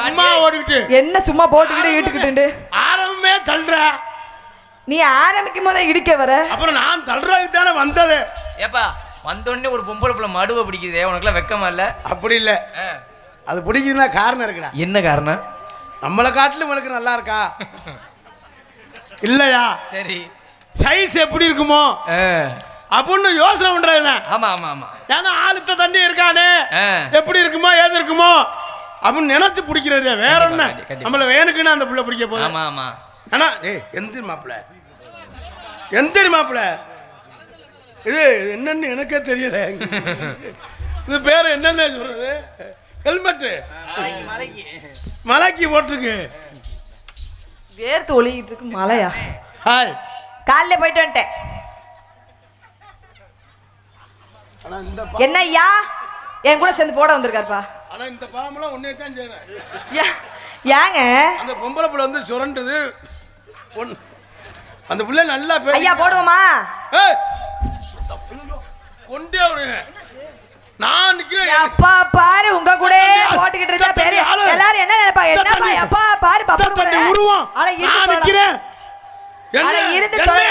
சும்மா ஓடிக்கிட்டு என்ன சும்மா போட்டுக்கிட்டு இட்டுக்கிட்டு ஆரம்பமே தள்ளுற. நீ ஆரம்பிக்கும் போதே இடிக்க வர. அப்புறம் நான் தள்ளுறதுக்கு தானே வந்தது. ஏப்பா வந்தோடனே ஒரு பொம்பளை பிள்ளை மடுவை பிடிக்குதே, உனக்குலாம் வெக்கமா இல்ல? அப்படி இல்லை, அது பிடிக்குதுன்னா காரணம் இருக்குடா. என்ன காரணம்? நம்மளை காட்டிலும் உனக்கு நல்லா இருக்கா இல்லையா? சரி, சைஸ் எப்படி இருக்குமோ அப்படின்னு யோசனை பண்றது. ஆமா ஆமா ஆமா. ஏன்னா ஆளுத்த தண்டி இருக்கானே, எப்படி இருக்குமோ ஏது இருக்குமோ அப்படின்னு நினைச்சு பிடிக்கிறது. வேற என்ன நம்மள வேணுக்குன்னு அந்த புள்ள பிடிக்க போதும். ஆமா ஆமா. ஆனா எந்திரி மாப்பிள்ள, எந்திரி மாப்பிள்ள, இது என்னன்னு எனக்கே தெரியல. இது பேரு என்னன்னு சொல்றது? ஹெல்மெட் மலைக்கு போட்டிருக்கு. வேர்த்து ஒளிக்கிட்டு இருக்கு. மலையா? ஹாய், காலைல போயிட்டு வந்துட்டேன். என்ன ஐயா என் கூட சேர்ந்து போட வந்திருக்காருப்பா. ஆனா இந்த பாம்பெல்லாம் ஒன்னே தான் செய்றேன். ஏங்க அந்த பொம்பளை புள்ள வந்து சுரண்டுது. அந்த புள்ள நல்லா பேர் ஐயா போடுவோமா? கொண்டே வருங்க. நான் நிக்கிறேன். அப்பா பாரு உங்க கூட போட்டுக்கிட்டு இருந்தா பேரு எல்லாரும் என்ன நினைப்பா? என்னப்பா அப்பா பாரு பப்பு கூட உருவம். அட நான் நிக்கிறேன். அட இருந்து தொலை.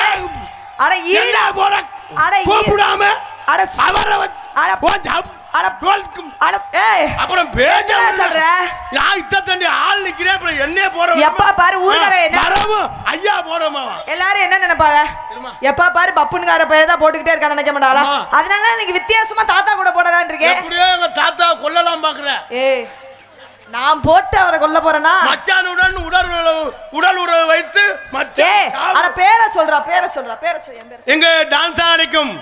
அட இருடா போற. அட கூப்பிடாம அட அவரை அட போஞ்சா அட டோல்க்கும் அட ஏய் அப்புறம் பேஜா சொல்ற. நான் இத்த தண்டி ஆள் நிக்கிறேன். அப்புறம் என்னே போற. எப்பா பாரு ஊர்கார என்ன மரவு ஐயா போறமா. எல்லாரும் என்ன நினைப்பாங்க? எப்பா பாரு பப்புன்கார பைய தான் போட்டுக்கிட்டே இருக்கான்னு நினைக்க மாட்டாளா? அதனால எனக்கு வித்தியாசமா தாத்தா கூட போடலாம்னு இருக்கேன். எப்படியோ எங்க தாத்தா கொல்லலாம் பாக்குறேன். ஏய் நான் போட்டு அவரை கொல்ல போறேனா? மச்சானுடன் உடல் உறவு வைத்து மச்சான். அட பேரை சொல்றா, பேரை சொல்றா, பேரை சொல்ல. என் பேர் எங்க டான்ஸ் ஆடிக்கும்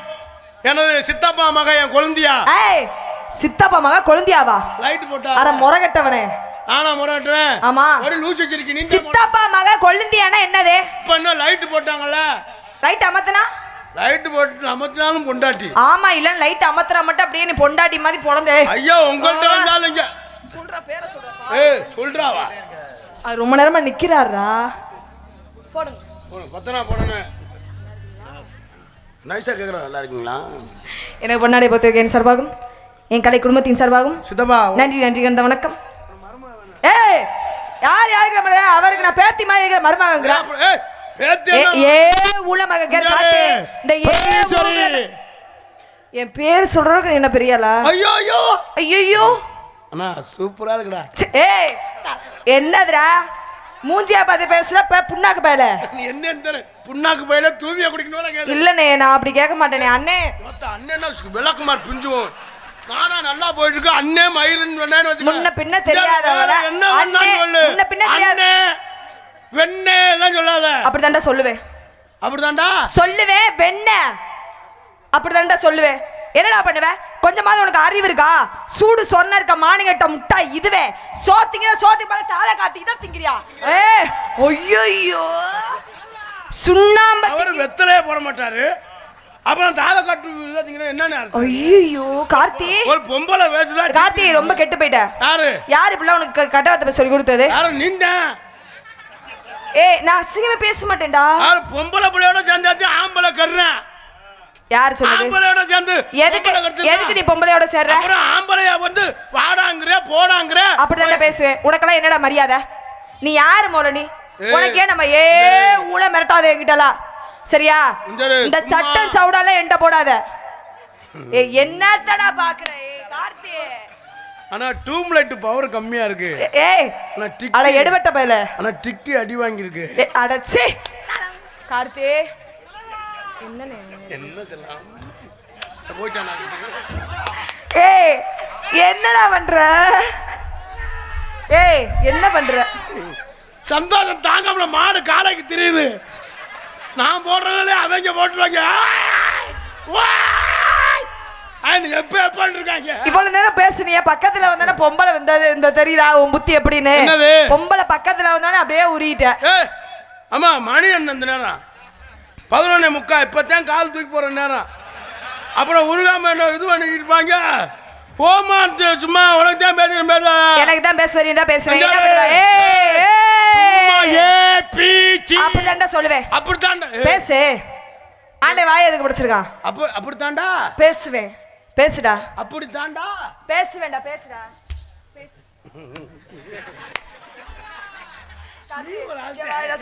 எனது சித்தப்பா மக என் கொழுந்தியா. ஏய் சித்தப்பா மக கொழுந்தியாவா? லைட் போட்டா. அட முறகட்டவனே. ஆனா முறகட்டவன். ஆமா. ஒரு லூஸ் வச்சிருக்கீ நீ. சித்தப்பா மக கொழுந்தியானா என்னது? இப்ப என்ன லைட் போட்டாங்கல? லைட் அமத்துனா? லைட் போட்டு அமத்துனாலும் பொண்டாட்டி. ஆமா இல்ல லைட் அமத்துற மட்டும் அப்படியே நீ பொண்டாட்டி மாதிரி பொளந்தே. ஐயோ உங்கள்ட்ட வந்தாலும் இங்க சொல்றா பேரை சொல்றா. ஏய் சொல்றாவா? அது ரொம்ப நேரமா நிக்கிறாரா? போடுங்க. பத்தனா போடுங்க. நைஸா கேக்குறா. நல்லா இருக்கீங்களா? எனக்கு பொன்னாடை பத்திரிகையின் சார்பாகும் என் கலை குடும்பத்தின் சார்பாகும் சித்தப்பா நன்றி நன்றி கண்ட வணக்கம். ஏய் யார் யாருக்கு நம்ம அவருக்கு நான் பேத்தி மாதிரி இருக்கிற மருமகங்கறா. ஏய் பேத்தி ஏ ஊள மக கேர் காத்து இந்த ஏ என் பேர் சொல்றதுக்கு என்ன பெரியாளா? ஐயோ ஐயோ ஐயோ அண்ணா சூப்பரா இருக்குடா. ஏய் என்னதுடா மூஞ்சியா பார்த்து பேசுற புண்ணாக்கு பயல. நீ என்ன இந்த புண்ணாக்கு பயல தூவியா குடிக்கணும்னா கேளு. இல்லனே நான் அப்படி கேட்க மாட்டேனே அண்ணே. அண்ணேனா விளக்குமார் பிஞ்சுவோம். நானா நல்லா போயிட்டு இருக்க. அண்ணே மயிரன்னு சொன்னேன்னு வெச்சு முன்ன பின்ன தெரியாதவள அண்ணே முன்ன பின்ன தெரியாத வெண்ணே எல்லாம் சொல்லாத. அப்படி தான்டா சொல்லுவேன். அப்படி தான்டா சொல்லுவேன் வெண்ண. அப்படி தான்டா சொல்லுவேன். என்னடா பண்ணுவ? கொஞ்சமாவது உனக்கு அறிவு இருக்கா? சூடு சொன்ன இருக்க மானிகட்ட முட்டா இதுவே சோத்திங்கிற சோத்துக்கு மேல தாளை காத்தி இதை திங்கிறியா? ஐயோ சுண்ணாம்பு அவர் வெத்தலையே போட மாட்டாரு. அப்புறம் தாளை காட்டு என்ன? ஐயோ கார்த்தி ஒரு பொம்பளை பேசுறா. கார்த்தி ரொம்ப கெட்டு போயிட்ட. யாரு இப்படி உனக்கு கட்டாரத்தை சொல்லி கொடுத்தது? நீங்க. நான் அசிங்கமா பேச மாட்டேன்டா. பொம்பளை பிள்ளையோட சேர்ந்தாச்சு ஆம்பளை கர்றேன். யார் சொன்னது? ஆம்பளையோட சேர்ந்து எதுக்கு நீ பொம்பளையோட சேர்ற? அப்புறம் ஆம்பளையா வந்து வாடாங்கற போடாங்கற அப்படிதான் பேசுவேன். உனக்கெல்லாம் என்னடா மரியாதை? நீ யாரு மோல? நீ உனக்கே நம்ம ஊள மிரட்டாத என்கிட்டலாம். சரியா? இந்த சட்டம் சவுடால எண்ட போடாத. என்னத்தடா பாக்குற கார்த்தி? ஆனா டூம் லைட் பவர் கம்மியா இருக்கு. அட எடுவட்ட பயல. ஆனா டிக்கி அடி வாங்கி இருக்கு. அடச்சி கார்த்தி என்ன சொல்லலாம்? போய்ட்டானா? என்னடா பண்ற? என்ன பண்ற? சந்தோஷம் தாங்காமல மாடு காலைக்கு தெரியுது. நான் போடுறதுனால அவங்க போட்டுருவாங்க. இவ்வளவு நேரம் பேசுனிய பக்கத்துல வந்தானே பொம்பளை வந்தது இந்த தெரியுதா உன் புத்தி எப்படின்னு? பொம்பளை பக்கத்துல வந்தானே அப்படியே உருகிட்ட. ஆமா மணி என்ன இந்த நேரம் 11:45 இப்பதான் கால் தூக்கி போற நேரம். அப்புறம் உருளாம என்ன இது பண்ணிருப்பாங்க. போமா சும்மா உனக்கு தான் பேசுறேன். பேச எனக்கு தான் பேச தெரியும் தான் பேசுவேன். என்ன அப்படித்தான்டா சொல்லுவேன். அப்படித்தான்டா பேசு. ஆண்டே வாய் எதுக்கு பிடிச்சிருக்கான்? அப்படித்தான்டா பேசுவேன். பேசுடா. அப்படித்தான்டா பேசுவேன்டா. பேசுடா. பேசு.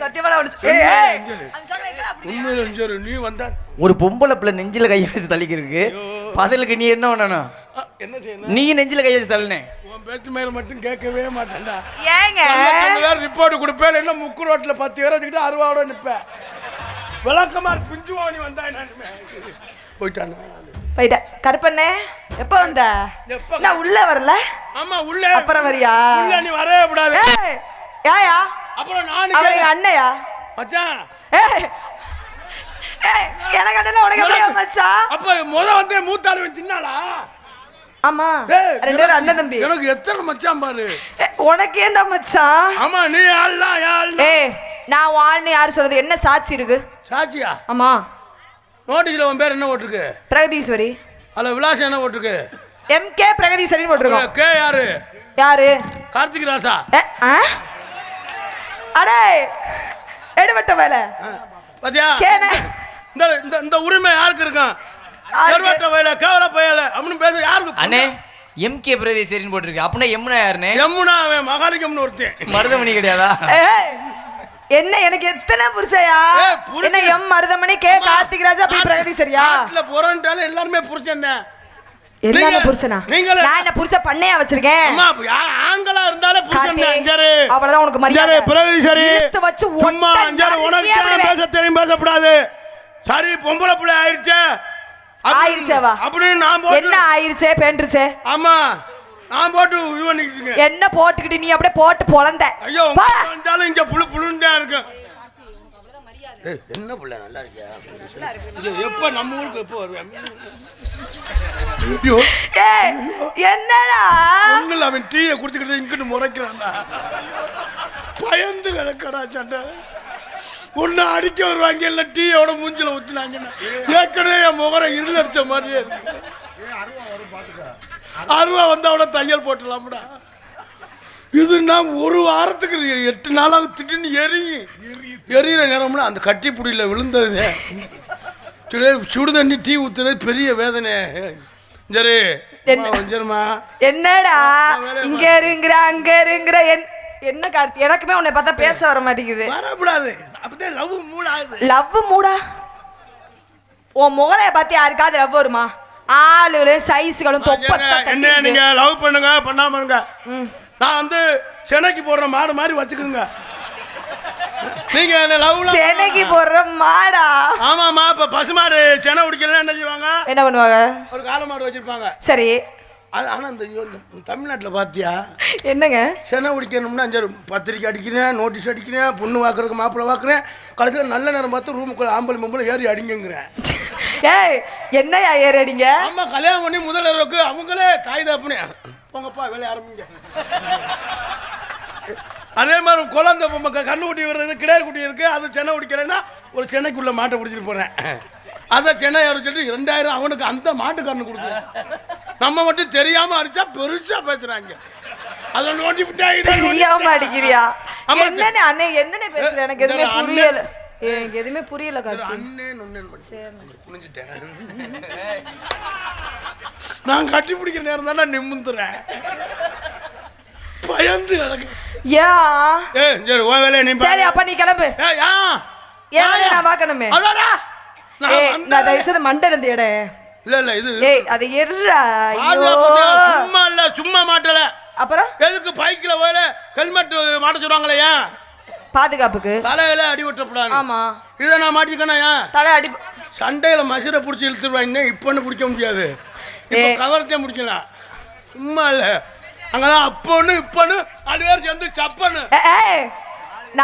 சத்தியமா உண்மையில இஞ்சரு நீ வந்தா ஒரு பொம்பளை பிள்ளை நெஞ்சில கையை வச்சு தள்ளிக்கிறதுக்கு பதிலுக்கு நீ என்ன பண்ணணும்? என்ன செய்யணும்? நீ நெஞ்சில கையை வச்சு தள்ளினே உன் பேச்சு மேல மட்டும் கேட்கவே மாட்டேன்டா. ஏங்க ரிப்போர்ட் கொடுப்பேன், என்ன முக்கு ரோட்ல 10 பேரை வச்சுக்கிட்டு 60 நிப்பேன். விளக்கமார் பிஞ்சுவாணி வந்தா போயிட்டான். போயிட்ட கருப்பண்ணே. எப்ப வந்த? நான் உள்ள வரல. ஆமா உள்ள. அப்புறம் வரியா? உள்ள நீ வரவே கூடாது. ஏயா? அப்புறம் நான் அவர் எங்க அண்ணையா? மச்சான். எனக்கு அண்ணன் உனக்கு எப்படியா மச்சான்? அப்ப முத வந்து மூத்தாளவன் சின்னாளா? ஆமா. ரெண்டு பேரும் அண்ணன் தம்பி. எனக்கு எத்தனை மச்சான் பாரு. உனக்கு ஏண்டா மச்சான்? ஆமா நீ ஆள்லாம் யாழ். நான் வாழ்னு யாரு சொல்றது? என்ன சாட்சி இருக்கு? சாட்சியா? ஆமா. நோட்டீஸ்ல உன் பேர் என்ன போட்டிருக்கு? பிரகதீஸ்வரி. அல்ல விலாசம் என்ன போட்டிருக்கு? MK பிரகதீஸ்வரின்னு போட்டிருக்கோம். கே யாரு? யாரு? கார்த்திக் ராசா. அடே எடுபட்ட வேலை பாத்தியா? இந்த இந்த உரிமை யாருக்கு இருக்கும்? எடுபட்ட வேலை கேவல பயல அப்படின்னு பேச யாருக்கு? அண்ணே MK பிரதேசரின்னு போட்டுருக்கு. அப்படின்னா யமுனா யாருன்னு? யமுனா அவன் மகாலிங்கம்னு ஒருத்தன். மருதமணி கிடையாதா? என்ன எனக்கு எத்தனை புருஷயா? என்ன எம் மருதமணி, கே கார்த்திக் ராஜா, பி பிரகதீஸ்வரியா? நாட்டுல போறேன்றால எல்லாருமே புருஷன் தான். எல்லாமே புருஷனா? நான் என்ன புருஷ பண்ணையா வச்சிருக்கேன்? அம்மா ஆண்களா இருந்தாலே புருஷன் தான். அஞ்சரு அவ்வளவுதான் உனக்கு மரியாதை. பிரகதீஸ்வரி எடுத்து வச்சு சும்மா அஞ்சரு உனக்கு பேச தெரியும், பேசக்கூடாது. சரி பொம்பளை பிள்ளை ஆயிருச்சே. ஆயிருச்சேவா? அப்படின்னு நான் போட்டு என்ன ஆயிருச்சே? பேண்டுச்சே? ஆமா நான் போட்டு இது பண்ணிக்கிட்டு என்ன போட்டுக்கிட்டு நீ அப்படியே போட்டு பொளந்த. ஐயோ வந்தாலும் இங்க புழு புழுந்தா இருக்கு. என்ன புள்ள நல்லா இருக்கியா? எப்ப நம்ம ஊருக்கு எப்போ வருவேன்? என்னடா உங்களை அவன் டீயை குடிச்சுக்கிட்டு இங்கிட்டு முறைக்கிறான்டா. பயந்து கிடக்கடா சண்டை. ஒன்னு அடிக்க வருவாங்க, இல்ல டீயோட மூஞ்சில ஊத்தினாங்கன்னா ஏற்கனவே என் முகரை இருள் அடிச்ச மாதிரியே இருக்கு. 60 வந்தா அவட தையல் போட்டலாம்டா. இது நான் ஒரு வாரத்துக்கு 8 நாளாக திடீர்னு எரியிற நேரம்னா அந்த கட்டி புடியில விழுந்தது. சுடு தண்ணி டீ ஊத்துறது பெரிய வேதனை. சரி சரிம்மா. என்னடா இங்க இருங்கிற அங்க இருங்கிற என்ன கார்த்தி? எனக்குமே உன்னை பார்த்தா பேச வர மாட்டேங்குது. வரக்கூடாது. அப்பதான் லவ் மூட் ஆகுது. லவ் மூடா? உன் முகரைய பார்த்து யாருக்காவது லவ் வருமா? ஆளுகளும் சைஸ்களும் என்ன நீங்க லவ் பண்ணுங்க பண்ணாம இருங்க. நான் வந்து சென்னைக்கு போடுற மாடு மாதிரி வச்சுக்கிறேங்க. நீங்க லவ்ல சென்னைக்கு போடுற மாடா? ஆமாமா. இப்ப பசுமாடு செனை குடிக்கலாம் என்ன செய்வாங்க? என்ன பண்ணுவாங்க? ஒரு காளை மாடு வச்சிருப்பாங்க. சரி. ஆனா இந்த தமிழ்நாட்டில் பாத்தியா என்னங்க செனை குடிக்கணும்னா பத்திரிக்கை அடிக்கிறேன், நோட்டீஸ் அடிக்கிறேன், பொண்ணு வாக்குறதுக்கு மாப்பிள்ளை வாக்குறேன், கடைசியில் நல்ல நேரம் பார்த்து ரூமுக்குள்ள ஆம்பளை மம்பளை ஏறி அடிங்கிறேன். ஏய் என்னையா ஏறி அடிங்க? ஆமா கல்யாணம் பண்ணி முதல்வருக்கு அவங்களே தாய் தாப்புனே போங்கப்பா வேலையை ஆரம்பிங்க. அதே மாதிரி குழந்தை பொம்மை கண்ணுக்குட்டி வர்றது கிடையாது குட்டி இருக்கு. அது சென்னை குடிக்கிறேன்னா ஒரு சென்னைக்குள்ள மாட்டை பிடிச்சிட்டு போறேன். அதை சென்னை சொல்லிட்டு 2000 அவனுக்கு அந்த மாட்டுக்காரனு கொடுக்குறேன். நம்ம மட்டும் தெரியாம அடிச்சா பெருசா பேசுறாங்க. அதை நோண்டி விட்டா தெரியாம அடிக்கிறியா? என்னன்னு அண்ணே என்னன்னு பேசுற? எனக்கு எதுவுமே புரியல. எனக்கு எதுவுமே புரியல கார்த்தி. நான் கட்டி பிடிக்கிற நேரம் தானே நிமிந்துறேன். பயந்து சரி அப்ப நீ கிளம்பு. நான் பார்க்கணுமே. நான் தயவுசெய்து மண்டை இருந்து எட இல்ல இல்ல இது அது எர்றா. சும்மா இல்ல சும்மா மாட்டல. அப்புறம் எதுக்கு பைக்ல போல ஹெல்மெட் மாட்ட சொல்றாங்களே? ஏன்? பாதுகாப்புக்கு. தலையில அடி விட்டப்படாது. ஆமா இதை நான் மாட்டிக்கணும். ஏன் தலை அடி? சண்டையில மசிரை பிடிச்சி இழுத்துருவாங்க. இப்பன்னு பிடிக்க முடியாது. இப்ப கவரத்தையும் முடிக்கலாம். சும்மா இல்ல அங்கதான் அப்பன்னு இப்பன்னு 4 பேர் சேர்ந்து சப்பனு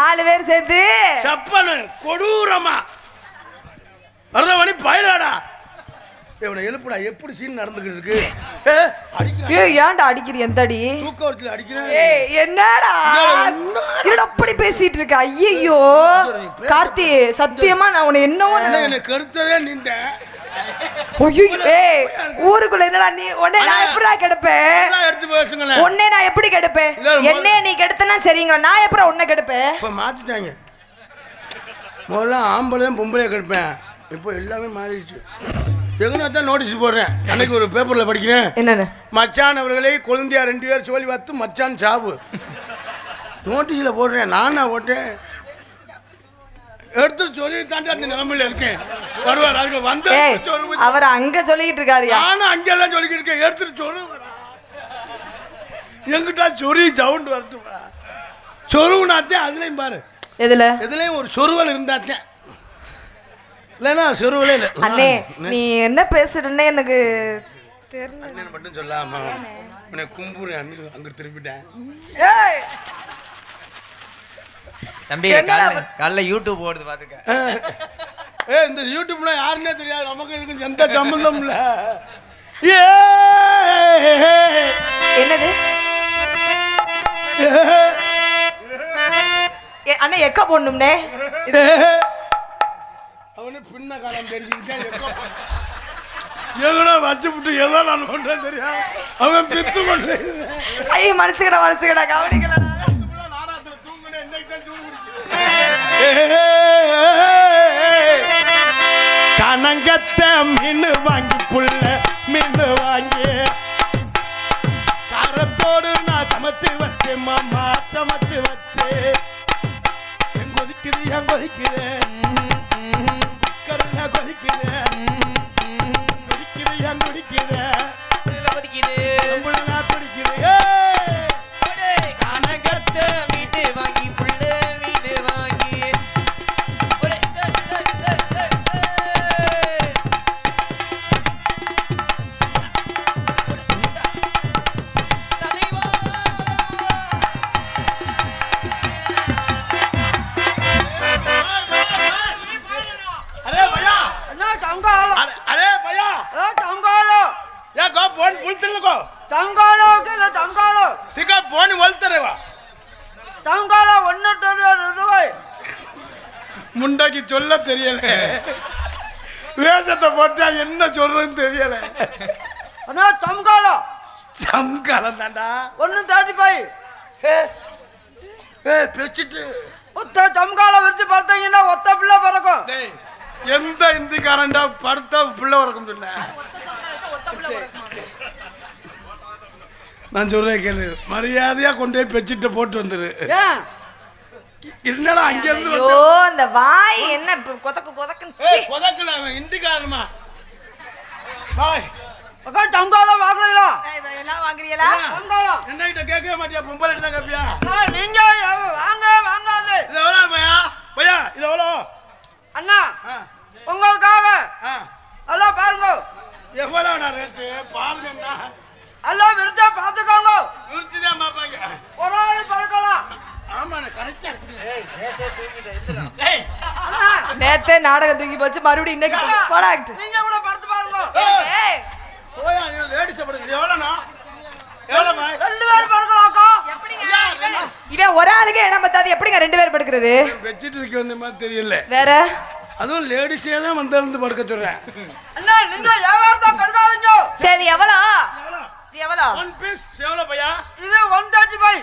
4 பேர் சேர்ந்து சப்பனு கொடூரமா வரதவனி பயிராடா. இவனை எழுப்புடா. எப்படி சீன் நடந்துகிட்டு இருக்கு? ஏன்டா அடிக்கிற? எந்த அடி? தூக்க வரத்துல அடிக்கிறேன். என்னடா அப்படி பேசிட்டு இருக்க? ஐயோ கார்த்தி சத்தியமா நான் உன்னை என்னவோ எனக்கு கருத்ததே நின்ற. ஊருக்குள்ள என்னடா நீ? உன்னை நான் எப்படா கெடுப்பேன்? உன்னை நான் எப்படி கெடுப்பேன்? என்னைய நீ கெடுத்தனா சரிங்க. நான் எப்பறம் உன்னை கெடுப்பேன்? இப்ப மாத்திட்டாங்க. முதல்ல ஆம்பளையும் பொம்பளையும் கெடுப்பேன். இப்போ எல்லாமே மாறிடுச்சு. எங்கன்னா தான் நோட்டீஸ் போடுறேன். அன்னைக்கு ஒரு பேப்பரில் படிக்கிறேன். என்னன்னு? மச்சான் அவர்களை கொழுந்தியா 2 பேர் சோழி பார்த்து மச்சான் சாவு நோட்டீஸில் போடுறேன். நானா போட்டேன் எடுத்து சொல்லி தாண்டி அந்த நிலைமையில இருக்கேன். வருவார் அதுக்கு வந்து அவர் அங்க சொல்லிக்கிட்டு இருக்காரு. நானும் அங்கெல்லாம் சொல்லிக்கிட்டு இருக்கேன். எடுத்துட்டு சொல்லு எங்கிட்ட சொறி சவுண்ட் வரட்டும். சொருவுனாத்தேன் அதுலேயும் பாரு. எதுலையும் ஒரு சொருவல் இருந்தாத்தேன். இல்லைன்னா சொருவலே இல்லை. அண்ணே நீ என்ன பேசுறன்னு எனக்கு தெரியல. என்ன மட்டும் சொல்லாமா உன்னை கும்புறேன். அங்க திரும்பிட்டேன். தம்பி காலைல யூடியூப் போடுது பாத்துக்க. இந்த யூடியூப்ல யாருன்னே தெரியாது. நமக்கு இதுக்கு எந்த சம்பந்தம் இல்ல. என்னது அண்ணா எக்க போடணும்னே. அவனே பின்ன காலம் தெரிஞ்சுக்கிட்டேன். எங்கடா வச்சு விட்டு ஏதோ நான் பண்றேன் தெரியாது. அவன் பித்து கொண்டு ஐய மன்னிச்சுக்கடா கவனிக்கல. கனங்கத்த மீன் வாங்கி புள்ள மீன் வாங்கி காரத்தோடு நான் சமைச்சு வச்சேன். மாமா சமைச்சு வச்சேன். கொதிக்குது குக்கர்ல கொதிக்குது முண்டாக்கி சொல்ல தெரியல. வேஷத்தை போட்டா என்ன சொல்றதுன்னு தெரியல. சம்காலம் தாண்டா. 135 பெச்சிட்டு தம்காலம் வச்சு பார்த்தீங்கன்னா ஒத்த பிள்ளை பிறக்கும். எந்த இந்திக்காரன்டா படுத்த பிள்ளை பிறக்கும் சொன்ன? நான் சொல்றேன் கேளு. மரியாதையா கொண்டு போய் பெச்சிட்ட போட்டு வந்துரு. என்னடா அங்க இருந்து அந்த வாய் என்ன கொதக்கல இந்திக்காரமா பாய் தங்காலம் வாங்கலையா? என்ன வாங்குறீங்களா? என்னகிட்ட கேட்கவே மாட்டியா? பொம்பளை தான் கேப்பியா? நீங்க வாங்காது. இது எவ்வளோ பையா? இது எவ்வளோ அண்ணா? உங்களுக்காக எல்லாம் பாருங்க. எவ்வளோ நான் ரேட்டு பாருங்க. எல்லாம் விரிச்சா பார்த்துக்கோங்க. விரிச்சுதான் பார்ப்பாங்க. ஒரு ஆள் படுக்கலாம். நேத்தே நாடகம் தூக்கி போச்சு. மறுபடியும் இன்னைக்கு நீங்க கூட படுத்து பாருங்க. ரெண்டு பேர் படுக்கலாம்க்கா. இவன் ஒரு ஆளுக்கு இடம் பத்தாது. எப்படிங்க 2 பேர் படுக்கிறது? பெட்ஷீட் வைக்க வந்த மாதிரி தெரியல. வேற அதுவும் லேடிஸே தான் வந்து படுக்க சொல்றேன். அண்ணா நீங்க வியாபாரத்தை கெடுக்காதீங்க. சரி எவ்வளோ? இது எவ்வளோ? 1 பீஸ் எவ்வளோ பையா? இது 135.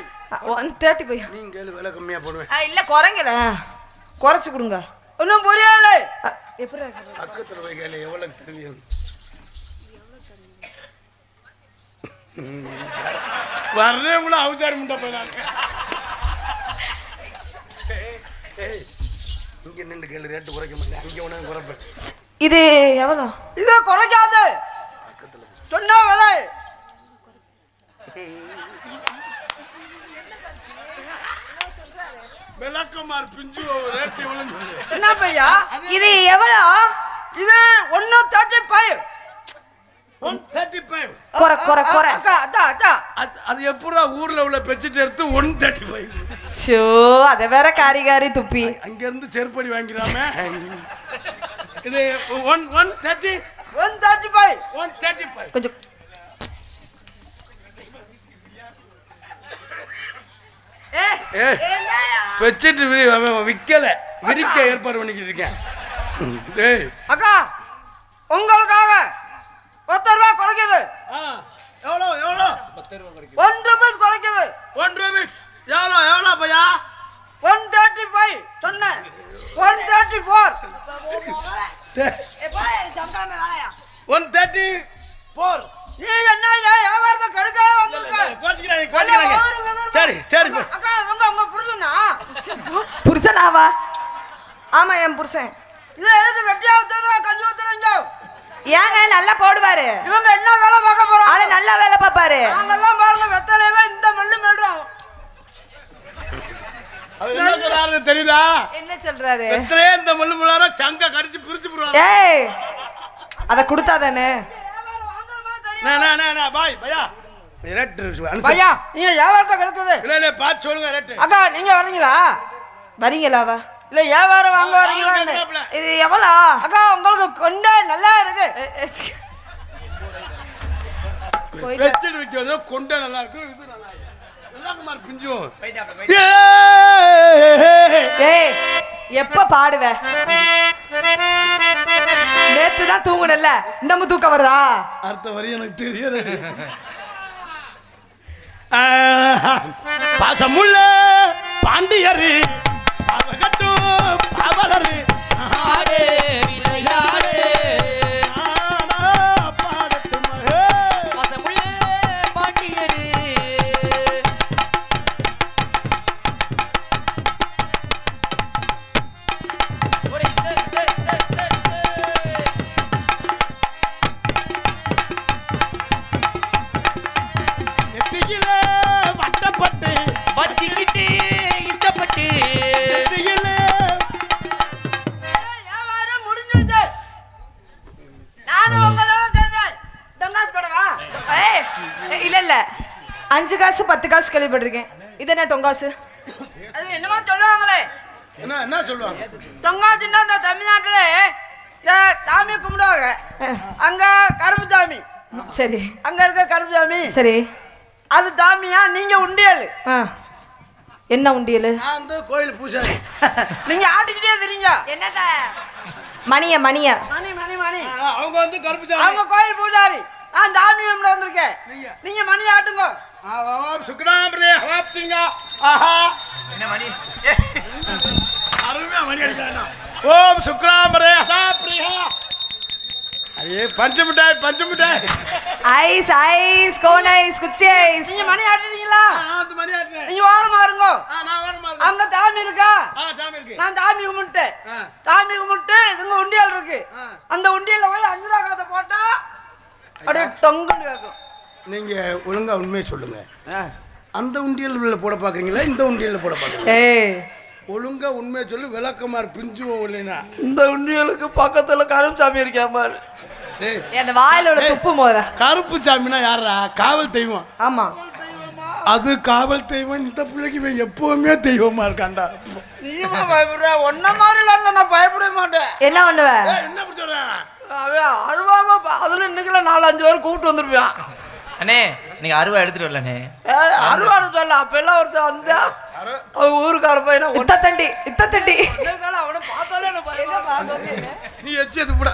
135. நீங்க விலை கம்மியா போடுவேன். இல்ல குறைங்கல. குறைச்சு கொடுங்க. ஒன்னும் புரியல. எப்படி பக்கத்துல போய் கேளு எவ்வளவு தெரியும். வர்றவங்கள அவசாரம் முட்டை போயிடாங்க. இங்க நின்று கேளு ரேட்டு குறைக்க மாட்டேன். அங்கே உனக்கு குறைப்பேன். இது எவ்வளோ? இது குறைக்காது. பக்கத்துல சொன்ன விலை விளக்கமார் பிஞ்சு ரேட் எவ்வளவு? என்ன பையா இது எவ்வளோ? இது 135. 135. குறை குறை குறை. அக்கா அக்கா அக்கா அது எப்படா ஊர்ல உள்ள பெட்ஷீட் எடுத்து 135. ஷோ அத வேற காரி துப்பி அங்க இருந்து செருப்படி வாங்கிராம. இது 135. 135. கொஞ்சம் பெட்ஷீட் விற்கல விரிக்க ஏற்பாடு பண்ணிக்கிட்டு இருக்கேன். அக்கா உங்களுக்காக 10 ரூபாய் குறைக்குது. எவ்வளோ எவ்வளோ? 1 ரூபாய் குறைக்குது. 1 ரூபாய் எவ்வளோ பையா? 135 சொன்னேன். 134. 134. நீ என்ன வியாபாரத்தை கெடுக்கவே வந்திருக்க? கோச்சிக்கிறாங்க. சரி சரி. அக்கா உங்க புருஷனா? புருஷனாவா? ஆமா என் புருஷன். இது எதுக்கு வெட்டியா ஊத்துறா கஞ்சி ஊத்துறீங்க? ஏங்க நல்லா போடுவாரு. இவங்க என்ன வேலை பார்க்க போறாங்க? ஆளு நல்லா வேலை பார்ப்பாரு. நாங்கெல்லாம் பாருங்க வெத்தலையவே இந்த மல்லு மெல்றோம். அவர் என்ன சொல்றாரு தெரியுதா? என்ன சொல்றாரு? வெத்தலையே இந்த மல்லு முள்ளார சங்க கடிச்சு பிரிச்சு போடுவாங்க. ஏய் அத கொடுத்தாதானே. பாய் பையா ரேட் பையா நீங்க வியாபாரத்தை கெடுக்குது. இல்ல பாத்து சொல்லுங்க ரேட். அக்கா நீங்க வரீங்களா? வரீங்களாவா? இல்ல வியாபாரம் வாங்க வரீங்களா? இது எவ்வளோ? அக்கா உங்களுக்கு கொண்டே நல்லா இருக்கு. வெச்சல் விக்கிறது கொண்டே நல்லா இருக்கு. இது நல்லா இருக்கு. எல்லாக்குமார் பிஞ்சும். ஏய் எப்ப பாடுவ? நேத்து தான் தூங்குனல்ல, இன்னமும் தூக்கம் வருதா? அடுத்த வரி எனக்கு தெரியாது. பாசமுள்ள பாண்டியரு பாவகட்டும் பாவலரு ஆடே விளையாடே பாடட்டும் பாசமுள்ள பாண்டியரு நெத்தியிலே வட்டப்பட்டு வச்சிக்கிட்டு இஷ்டப்பட்டு நெத்தியிலே வியாபாரம் முடிஞ்சிருச்சு. நானும் உங்களோட சேர்ந்தேன். தங்காஸ் படவா? ஏய் இல்ல இல்ல 5 காசு 10 காசு கேள்விப்பட்டிருக்கேன். இது என்ன டொங்காசு? அது என்னமா சொல்லுவாங்களே? என்ன சொல்லுவாங்க? தொங்காச்சுன்னா இந்த தமிழ்நாட்டுல இந்த சாமி கும்பிடுவாங்க. அங்க கருப்பு சாமி, சரி அங்க இருக்க கருப்பு சாமி, சரி. அது சாமியா? நீங்க உண்டியல். என்ன உண்டியல்? நான் வந்து கோயில் பூசாரி. நீங்க ஆட்டிக்கிட்டே தெரியுங்க. என்னத மணிய மணிய மணி மணி மணி. அவங்க வந்து கருப்பு சாமி. அவங்க கோயில் பூஜாரி. நான் சாமி கும்பிட வந்திருக்கேன். நீங்க மணி ஆட்டுங்க. சுக்கராம்பிரதே ஹவாப்திங்க. ஆஹா என்ன மணி? அருமையா மணி அடிக்கிறாங்க. ஓம் சுக்கராம்பிரதே ஹவாப்திங்க. ஐயே பஞ்சு மிட்டாய். ஐஸ் ஐஸ் கோன் ஐஸ் குச்சி ஐஸ். நீங்க மணி ஆட்டுறீங்களா? நான் வந்து மணி ஆட்டுறேன். நீங்க ஓரமா இருங்க. நான் வரமா இருக்கேன். அங்க சாமி இருக்கா? சாமி இருக்கு. நான் சாமி கும்பிட்டேன். சாமி கும்பிட்டு இதுங்க உண்டியல் இருக்கு. அந்த உண்டியல்ல போய் 5 ரூபா காசை போட்டா அப்படியே டொங்குன்னு கேட்கும். நீங்க ஒழுங்கா உண்மையை சொல்லுங்க. அந்த உண்டியல்ல போட பாக்குறீங்களா இந்த உண்டியல்ல போட பாக்குறீங்களா? ஏய் ஒழுங்கா உண்மையை சொல்லு. விளக்கமார் பிஞ்சுவோம் இல்லைன்னா. இந்த உண்டியலுக்கு பக்கத்துல கருப்பு சாமி இருக்கா பாரு. அந்த வாயில உள்ள துப்பு மோத. கருப்பு சாமினா யாரா? காவல் தெய்வம். ஆமா அது காவல் தெய்வம். இந்த பிள்ளைக்கு இவன் எப்பவுமே தெய்வமா இருக்காண்டா. நீயுமா பயப்படுற? ஒன்ன மாதிரி இருந்தா நான் பயப்படவே மாட்டேன். என்ன பண்ணுவ? என்ன அப்படி சொல்ற? அவன் அழுவாம அதுல இன்னைக்குல 4-5 பேர் கூப்பிட்டு வந்துருப்பான். அண்ணே நீங்க அருவா எடுத்துட்டு வரலண்ணே. அறுவாடு சொல்ல அப்ப எல்லாம் ஒருத்தர் வந்தா அவங்க ஊருக்கார பையனா இத்த தண்டி அவனை பார்த்தாலே எனக்கு பயமா. நீ எச்சது கூட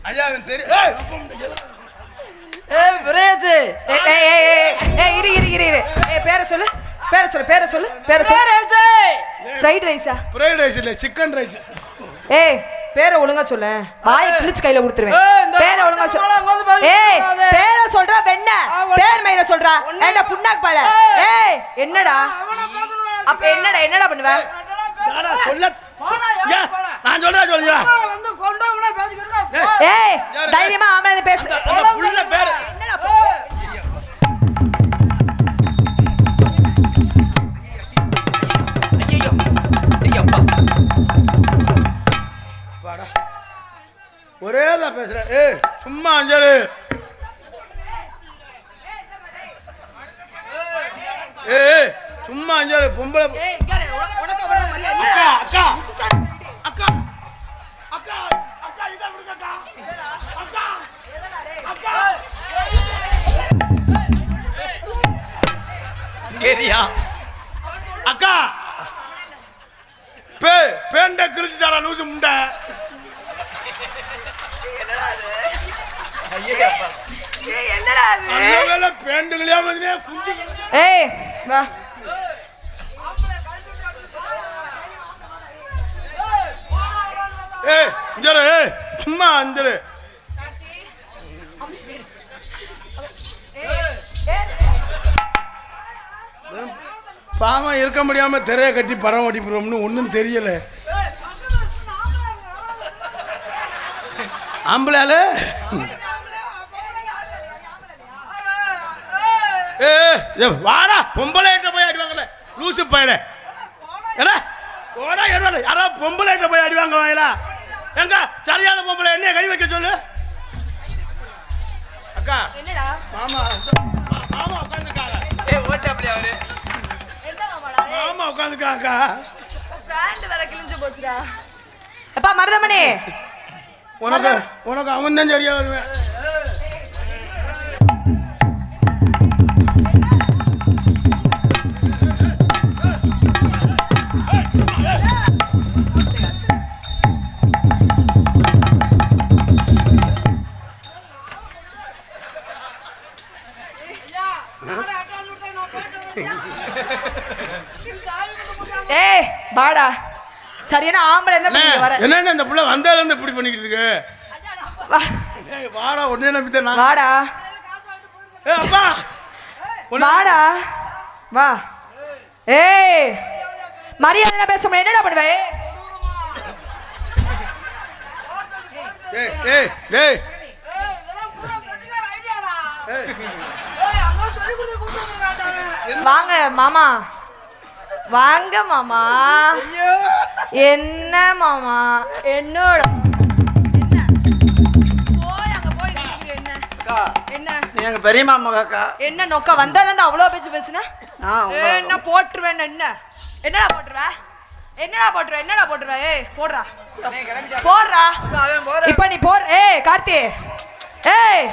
ஐயா தெரியும். ஏய் பிரேத். இரு பேரை சொல்லு ஃப்ரைட் ரைஸா? ஃப்ரைட் ரைஸ் இல்ல சிக்கன் ரைஸ். ஏய் பேரை ஒழுங்கா சொல்ல. வாய் கிழிச்சு கையில கொடுத்துருவேன். பேரை ஒழுங்கா சொல்ல. ஏய் பேரை சொல்றா வெண்ண. பேர் மயிர சொல்றா. ஏண்டா புண்ணாக்கு பால. ஏய் என்னடா அப்ப என்னடா பண்ணுவ? சொல்ல நான் சொல்றேன் சொல்லுங்க. வந்து கொண்டவங்கள பேசிக்கிறோம். ஏய் தைரியமா ஆம்பளை பேசு. அந்த புள்ள பேர் என்னடா? ஐயோ செய்யப்பா. வாடா ஒரேதான் பேசுற. ஏய் சும்மா அஞ்சலு. ஏய் சும்மா அஞ்சலு. பொம்பளை அக்கா இதை விடுங்க அக்கா. கேரியா அக்கா பேண்ட கிழிச்சுட்டாடா லூசு முண்டை. என்னடா அது? வேலை பேண்டுகளையா வந்து குஞ்சு. ஏய் வா. ஏய் இஞ்சரு. ஏய் சும்மா அஞ்சரு. பாவம் இருக்க முடியாம திரைய கட்டி படம் ஓட்டிப்புறோம்னு ஒன்றும் தெரியல. ஆம்பளால வாடா பொம்பளைட்ட போய் அடிவாங்கல லூசு பையல. யாரோ பொம்பளைட்ட போய் அடிவாங்க வாயிலா. எங்க சரியான பொம்பளை என்ன கை வைக்க சொல்லு. அக்கா மாமா மாமா உட்காந்துருக்காங்க. மாமா உட்காந்துருக்காங்க. அப்பா மருதமணி உனக்கு உனக்கு அவன் தான் சரியா வருவேன். ஏய் வாடா சரியான ஆம்பளை என்ன பண்ணிட்டு வர. என்ன இந்த புள்ள வந்தால இருந்து இப்படி பண்ணிக்கிட்டு இருக்கு. வாடா உடனே நம்பிட்டேன் நான். வாடா அப்பா வாடா வா. ஏய் மரியாதை பேச முடியாது. என்னடா பண்ணுவே. ஏய் ஏய் ஏய் வாங்க மாமா வாங்க மாமா. என்ன மாமா என்னோட என்ன போய் அங்க போய் என்ன என்ன எங்க பெரியம்மா மகக்கா என்ன நோக்க வந்தால அவ்வளோ பேச்சு பேசுன. என்ன போட்டுருவேன். என்ன என்னடா போட்டுருவ என்னடா போட்டுருவ என்னடா போட்டுருவ. ஏய் போடுறா போடுறா இப்ப நீ போற. ஏய் கார்த்தி ஏய்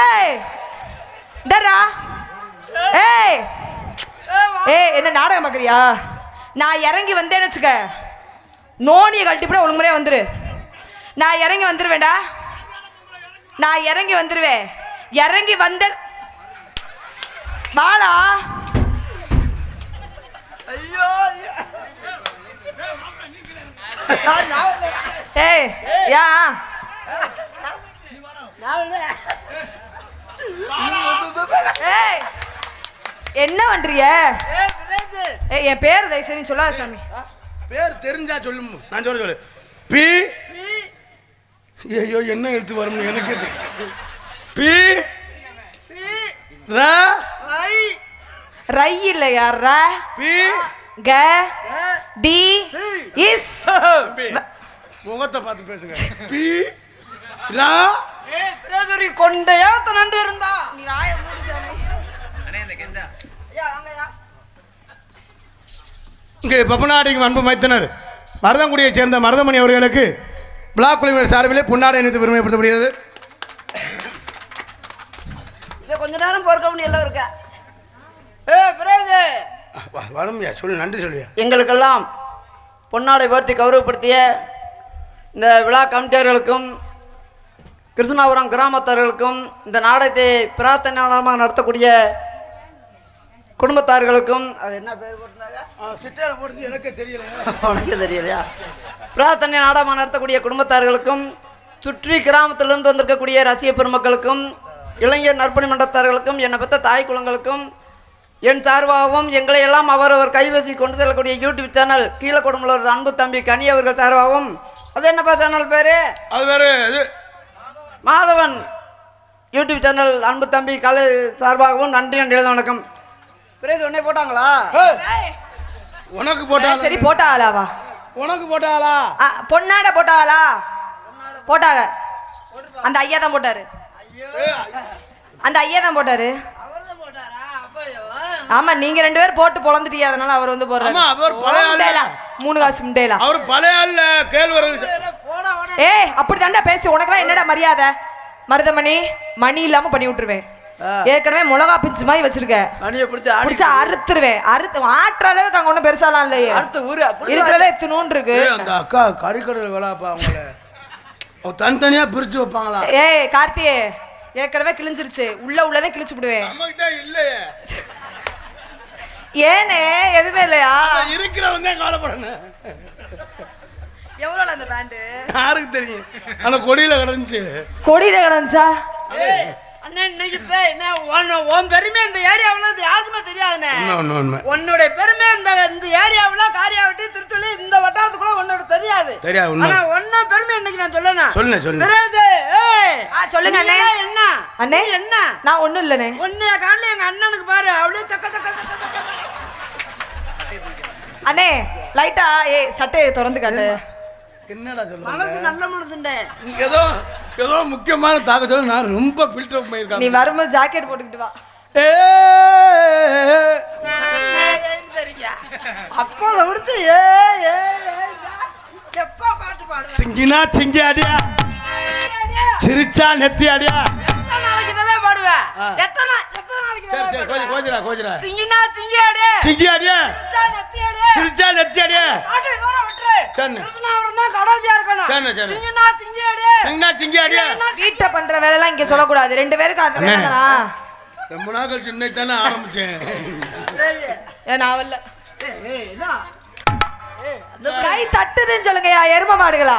ஏய் டரா ஏய் ஏய் என்ன நாடகம் பார்க்குறியா. நான் இறங்கி வந்தேன்னு வச்சுக்க நோனியை கழட்டிப்பட ஒழுங்குமுறையாக வந்துரு. நான் இறங்கி வந்துருவேண்டா. நான் இறங்கி வந்துருவேன். இறங்கி வந்த வாடா. ஐயோ ஏய் யா ஏய் என்ன பண்றிய. ஏய் என் பேர் தயவுசெய்து சொல்லாத சாமி. பேர் தெரிஞ்சா சொல்லு. நான் சொல்ல சொல்லு. பி ஐயோ என்ன எழுத்து வரும் எனக்கு. பி ர ரை இல்லையா ர பி க டி இஸ். முகத்தை பார்த்து பேசுங்க. பி ர பிரேதுரி கொண்டையா தனண்டு இருந்தா நீ வாயை மூடு சாமி. இங்கே பப்பநாடிக்கு அன்பு மைத்தனர் மருதங்குடியைச் சேர்ந்த மருதமணி அவர்களுக்கு பிளாக் குழுவினர் சார்பிலே பொன்னாடை அணிவித்து பெருமைப்படுத்தப்படுகிறது. கொஞ்ச நேரம் பொறுக்க முடியல இருக்க. வரும்யா சொல்லு. நன்றி சொல்வியா. எங்களுக்கெல்லாம் பொன்னாடை போர்த்தி கௌரவப்படுத்திய இந்த விழா கமிட்டியர்களுக்கும் கிருஷ்ணாபுரம் கிராமத்தார்களுக்கும் இந்த நாடகத்தை பிரார்த்தனையாக நடத்தக்கூடிய குடும்பத்தார்களுக்கும் அது என்ன பேர் போட்டுருந்தாங்க எனக்கு தெரியல. உனக்கு தெரியலையா. பிரார்த்தனை நாடகமாக நடத்தக்கூடிய குடும்பத்தார்களுக்கும் சுற்றி கிராமத்திலிருந்து வந்திருக்கக்கூடிய ரசிக பெருமக்களுக்கும் இளைஞர் நற்பணி மன்றத்தார்களுக்கும் என்னை பெற்ற தாய் குளங்களுக்கும் என் சார்பாகவும் எங்களை எல்லாம் அவரவர் கைவசி கொண்டு செல்லக்கூடிய யூடியூப் சேனல் கீழே கொடுமலூர் அன்பு தம்பி கனி அவர்கள் சார்பாகவும் அது என்னப்பா சேனல் பேரு அது வேறு இது மாதவன் யூடியூப் சேனல் அன்பு தம்பி கலை சார்பாகவும் நன்றி நன்றி வணக்கம். பிறகு உடனே போட்டாங்களா. உனக்கு போட்டா சரி போட்டாளாவா. உனக்கு போட்டாளா பொன்னாட போட்டாளா போட்டாங்க. அந்த ஐயா தான் போட்டாரு. அந்த ஐயா தான் போட்டாரு. ஆமா நீங்க ரெண்டு பேரும் போட்டு பொழந்துட்டீங்க. அதனால அவர் வந்து போடுறாரு. 3 காசு முண்டையில அவர் பழைய ஆள்ல கேழ்வரகு. ஏய் அப்படி தாண்டா பேசி உனக்கெல்லாம் என்னடா மரியாதை. மருதமணி மணி இல்லாம பண்ணி விட்டுருவேன். ஏற்கனவே மிளகா பிச்சு மாதிரி வச்சிருக்க. பிடிச்சா அறுத்துருவேன். ஆட்டுற அளவுக்கு அங்க ஒண்ணும் பெருசாலாம் இல்லையே. இருக்கிறதே இத்தினூன் இருக்கு. அந்த அக்கா கறிக்கடையில் வேலைப்பா அவங்கள தனித்தனியா பிரிச்சு வைப்பாங்களா. ஏய் கார்த்தியே ஏற்கனவே கிழிஞ்சிருச்சு. உள்ளதே கிழிச்சு விடுவேன். இல்லையே ஏனே எதுவுமே இல்லையா. இருக்கிறவன் தான் கவலைப்படணும். எவ்வளோ அந்த பேண்ட் யாருக்கு தெரியும். அந்த கொடியில கிடந்துச்சு. கொடியில கிடந்துச்சா. அண்ணே இன்னைக்கு என்ன உன் பெருமை இந்த ஏரியாவில் யாருக்குமே தெரியாதுண்ணே. உன்னோட பெருமை இந்த ஏரியாவில் காரியாவட்டி திருத்தொலி இந்த வட்டாரத்துக்குள்ள உன்னோட தெரியாது. ஆனா ஒன்னும் பெருமை இன்னைக்கு நான் சொல்லணும். சொல்லுங்க அண்ணே. என்ன அண்ணே என்ன? நான் ஒண்ணும் இல்லனே. ஒன்னே காலையில எங்க அண்ணனுக்கு பாரு அப்படியே தக்க அண்ணே லைட்டா சட்டையை திறந்து காட்டு. என்னடா சொல்ல? மனசு நல்ல மனசுண்டே. ஏதோ ஏதோ முக்கியமான தாக்கத்தோட நான் ரொம்ப ஃபில்டர் பண்ணியிருக்கேன். நீ வரும்போது ஜாக்கெட் போட்டுக்கிட்டு வா. அப்போ விடுத்து எப்பா பாட்டு பாடு. சிங்கினா சிங்கி அடியா, சிரிச்சா நெத்தி அடியா. நாளைக்கு இதவே பாடுவேன். எத்தனை நாளைக்கு கோஜரா சிங்கினா சிங்கி அடியே, சிங்கி அடியா, நெத்தி அடியே, சிரிச்சா நெத்தி அடியா. பாட்டு இதோட விட்டுரு. சரி அவரும் தான் கடாஜியா இருக்கணும். சரி சிங்கினா சிங்கி அடியே, சிங்கினா சிங்கி அடியா. வீட்டை பண்ற வேலை எல்லாம் இங்க சொல்லக்கூடாது. 2 பேருக்கு அந்த வேலை தானா? ரொம்ப நாள் கழிச்சு இன்னைக்கு தானே ஆரம்பிச்சேன். நான் வரல. கை தட்டுதுன்னு சொல்லுங்கயா எரும மாடுகளா.